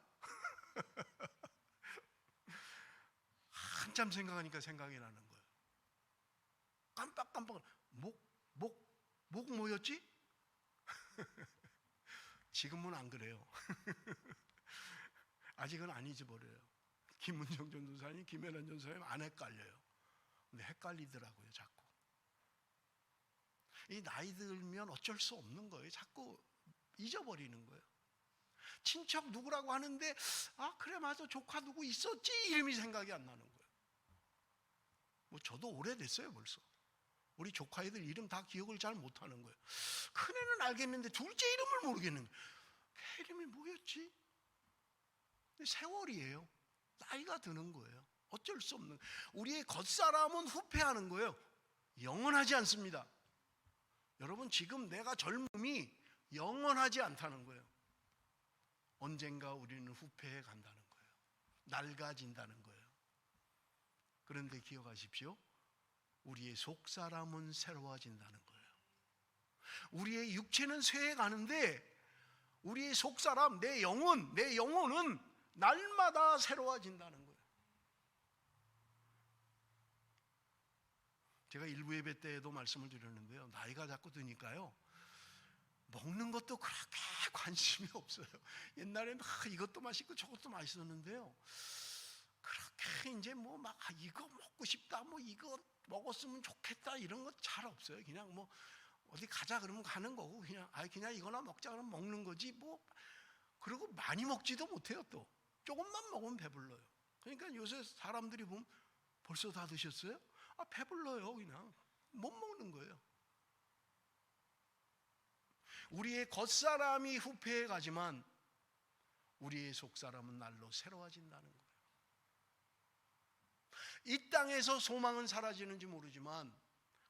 S1: 한참 생각하니까 생각이 나는 거예요. 깜빡깜빡. 목 뭐였지? 지금은 안 그래요. 아직은 안 잊어버려요. 김문정 전도사님, 김혜란 전도사님 안 헷갈려요. 근데 헷갈리더라고요, 자꾸. 이 나이 들면 어쩔 수 없는 거예요. 자꾸 잊어버리는 거예요. 친척 누구라고 하는데 그래 맞아 조카 누구 있었지 이름이 생각이 안 나는 거예요. 뭐 저도 오래됐어요 벌써. 우리 조카 애들 이름 다 기억을 잘 못하는 거예요. 큰애는 알겠는데 둘째 이름을 모르겠는 거예요. 걔 이름이 뭐였지? 세월이에요. 나이가 드는 거예요. 어쩔 수 없는. 우리의 겉사람은 후패하는 거예요. 영원하지 않습니다. 여러분 지금 내가 젊음이 영원하지 않다는 거예요. 언젠가 우리는 후패해 간다는 거예요. 낡아진다는 거예요. 그런데 기억하십시오. 우리의 속사람은 새로워진다는 거예요. 우리의 육체는 쇠해 가는데 우리의 속사람, 내 영혼은 날마다 새로워진다는 거예요. 제가 일부 예배 때에도 말씀을 드렸는데요. 나이가 자꾸 드니까요. 먹는 것도 그렇게 관심이 없어요. 옛날에는 이것도 맛있고 저것도 맛있었는데요. 그렇게 이제 뭐 막 이거 먹고 싶다, 뭐 이거 먹었으면 좋겠다 이런 거 잘 없어요. 그냥 뭐 어디 가자 그러면 가는 거고 그냥 그냥 이거나 먹자 그러면 먹는 거지 뭐. 그리고 많이 먹지도 못해요. 또 조금만 먹으면 배불러요. 그러니까 요새 사람들이 보면 벌써 다 드셨어요? 배불러요. 그냥 못 먹는 거예요. 우리의 겉사람이 후패해 가지만 우리의 속사람은 날로 새로워진다는 거예요. 이 땅에서 소망은 사라지는지 모르지만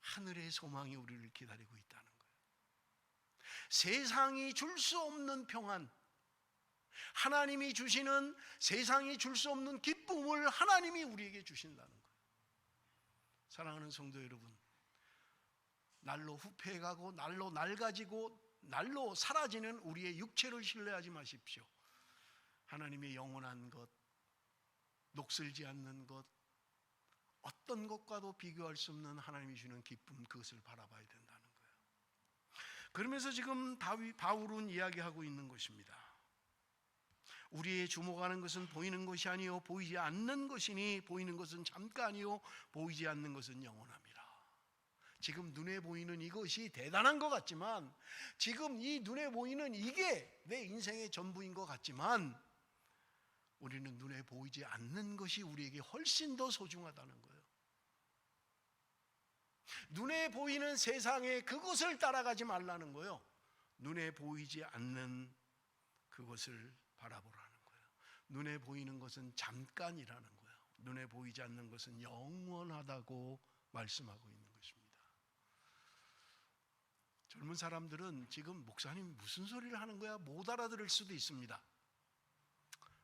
S1: 하늘의 소망이 우리를 기다리고 있다는 거예요. 세상이 줄 수 없는 평안, 하나님이 주시는 세상이 줄 수 없는 기쁨을 하나님이 우리에게 주신다는 거예요. 사랑하는 성도 여러분, 날로 후패해가고 날로 낡아지고 날로 사라지는 우리의 육체를 신뢰하지 마십시오. 하나님의 영원한 것, 녹슬지 않는 것, 어떤 것과도 비교할 수 없는 하나님이 주는 기쁨, 그것을 바라봐야 된다는 거예요. 그러면서 지금 바울은 이야기하고 있는 것입니다. 우리의 주목하는 것은 보이는 것이 아니요 보이지 않는 것이니 보이는 것은 잠깐이요 보이지 않는 것은 영원합니다. 지금 눈에 보이는 이것이 대단한 것 같지만, 지금 이 눈에 보이는 이게 내 인생의 전부인 것 같지만, 우리는 눈에 보이지 않는 것이 우리에게 훨씬 더 소중하다는 거예요. 눈에 보이는 세상의 그것을 따라가지 말라는 거예요. 눈에 보이지 않는 그것을 바라보라는 거예요. 눈에 보이는 것은 잠깐이라는 거예요. 눈에 보이지 않는 것은 영원하다고 말씀하고 있는 것입니다. 젊은 사람들은 지금 목사님 무슨 소리를 하는 거야? 못 알아들을 수도 있습니다.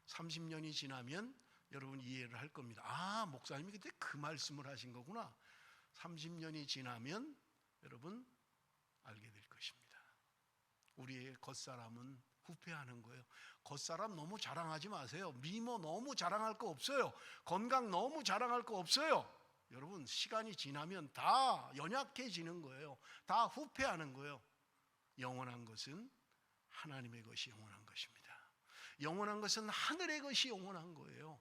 S1: 30년이 지나면 여러분 이해를 할 겁니다. 목사님이 그때 그 말씀을 하신 거구나. 30년이 지나면 여러분 알게 될 것입니다. 우리의 겉사람은 후패하는 거예요. 겉사람 너무 자랑하지 마세요. 미모 너무 자랑할 거 없어요. 건강 너무 자랑할 거 없어요. 여러분 시간이 지나면 다 연약해지는 거예요. 다 후패하는 거예요. 영원한 것은 하나님의 것이 영원한 것입니다. 영원한 것은 하늘의 것이 영원한 거예요.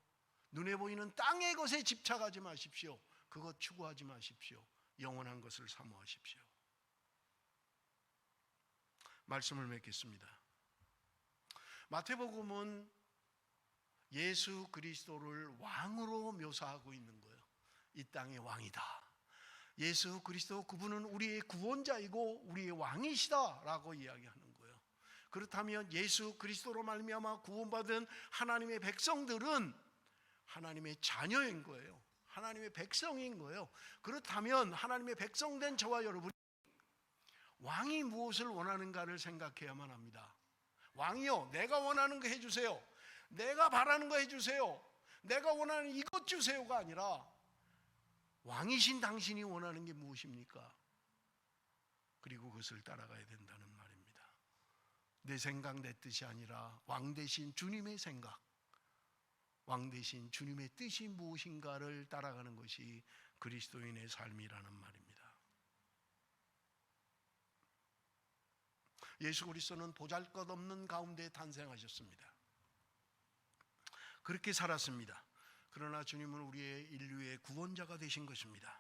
S1: 눈에 보이는 땅의 것에 집착하지 마십시오. 그것 추구하지 마십시오. 영원한 것을 사모하십시오. 말씀을 맺겠습니다. 마태복음은 예수 그리스도를 왕으로 묘사하고 있는 거예요. 이 땅의 왕이다. 예수 그리스도 그분은 우리의 구원자이고 우리의 왕이시다라고 이야기하는 거예요. 그렇다면 예수 그리스도로 말미암아 구원받은 하나님의 백성들은 하나님의 자녀인 거예요. 하나님의 백성인 거예요. 그렇다면 하나님의 백성된 저와 여러분이 왕이 무엇을 원하는가를 생각해야만 합니다. 왕이요, 내가 원하는 거 해주세요. 내가 바라는 거 해주세요. 내가 원하는 이것 주세요가 아니라 왕이신 당신이 원하는 게 무엇입니까? 그리고 그것을 따라가야 된다는 말입니다. 내 생각 내 뜻이 아니라 왕 대신 주님의 생각, 왕 대신 주님의 뜻이 무엇인가를 따라가는 것이 그리스도인의 삶이라는 말입니다. 예수 그리스도는 보잘것없는 가운데 탄생하셨습니다. 그렇게 살았습니다. 그러나 주님은 우리의 인류의 구원자가 되신 것입니다.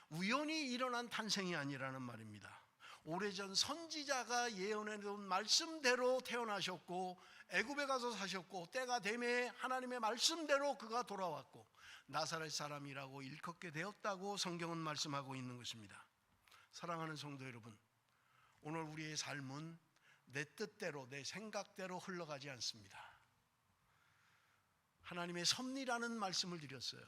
S1: 우연히 일어난 탄생이 아니라는 말입니다. 오래전 선지자가 예언해둔 말씀대로 태어나셨고 애굽에 가서 사셨고 때가 되매 하나님의 말씀대로 그가 돌아왔고 나사렛 사람이라고 일컫게 되었다고 성경은 말씀하고 있는 것입니다. 사랑하는 성도 여러분, 오늘 우리의 삶은 내 뜻대로 내 생각대로 흘러가지 않습니다. 하나님의 섭리라는 말씀을 드렸어요.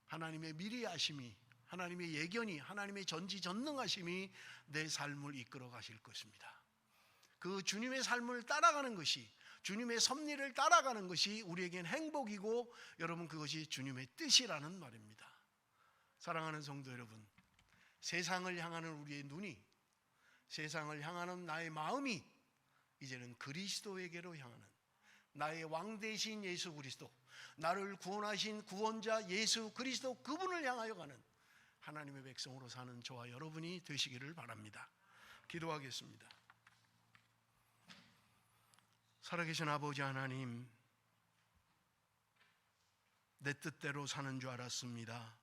S1: 하나님의 미리 아심이, 하나님의 예견이, 하나님의 전지전능하심이 내 삶을 이끌어 가실 것입니다. 그 주님의 삶을 따라가는 것이, 주님의 섭리를 따라가는 것이 우리에겐 행복이고 여러분 그것이 주님의 뜻이라는 말입니다. 사랑하는 성도 여러분, 세상을 향하는 우리의 눈이, 세상을 향하는 나의 마음이 이제는 그리스도에게로 향하는 나의 왕 대신 예수 그리스도, 나를 구원하신 구원자 예수 그리스도 그분을 향하여 가는 하나님의 백성으로 사는 저와 여러분이 되시기를 바랍니다. 기도하겠습니다. 살아계신 아버지 하나님, 내 뜻대로 사는 줄 알았습니다.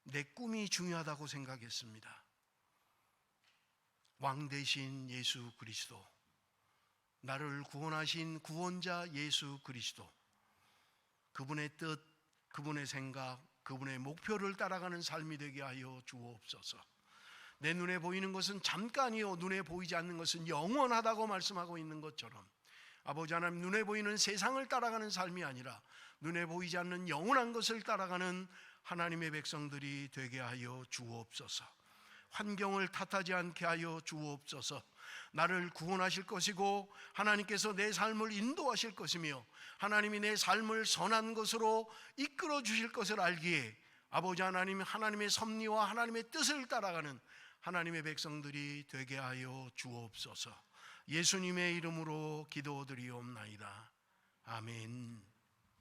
S1: 내 꿈이 중요하다고 생각했습니다. 왕 대신 예수 그리스도, 나를 구원하신 구원자 예수 그리스도, 그분의 뜻, 그분의 생각, 그분의 목표를 따라가는 삶이 되게 하여 주옵소서. 내 눈에 보이는 것은 잠깐이요 눈에 보이지 않는 것은 영원하다고 말씀하고 있는 것처럼 아버지 하나님, 눈에 보이는 세상을 따라가는 삶이 아니라 눈에 보이지 않는 영원한 것을 따라가는 하나님의 백성들이 되게 하여 주옵소서. 환경을 탓하지 않게 하여 주옵소서. 나를 구원하실 것이고 하나님께서 내 삶을 인도하실 것이며 하나님이 내 삶을 선한 것으로 이끌어 주실 것을 알기에 아버지 하나님, 하나님의 섭리와 하나님의 뜻을 따라가는 하나님의 백성들이 되게 하여 주옵소서. 예수님의 이름으로 기도드리옵나이다. 아멘.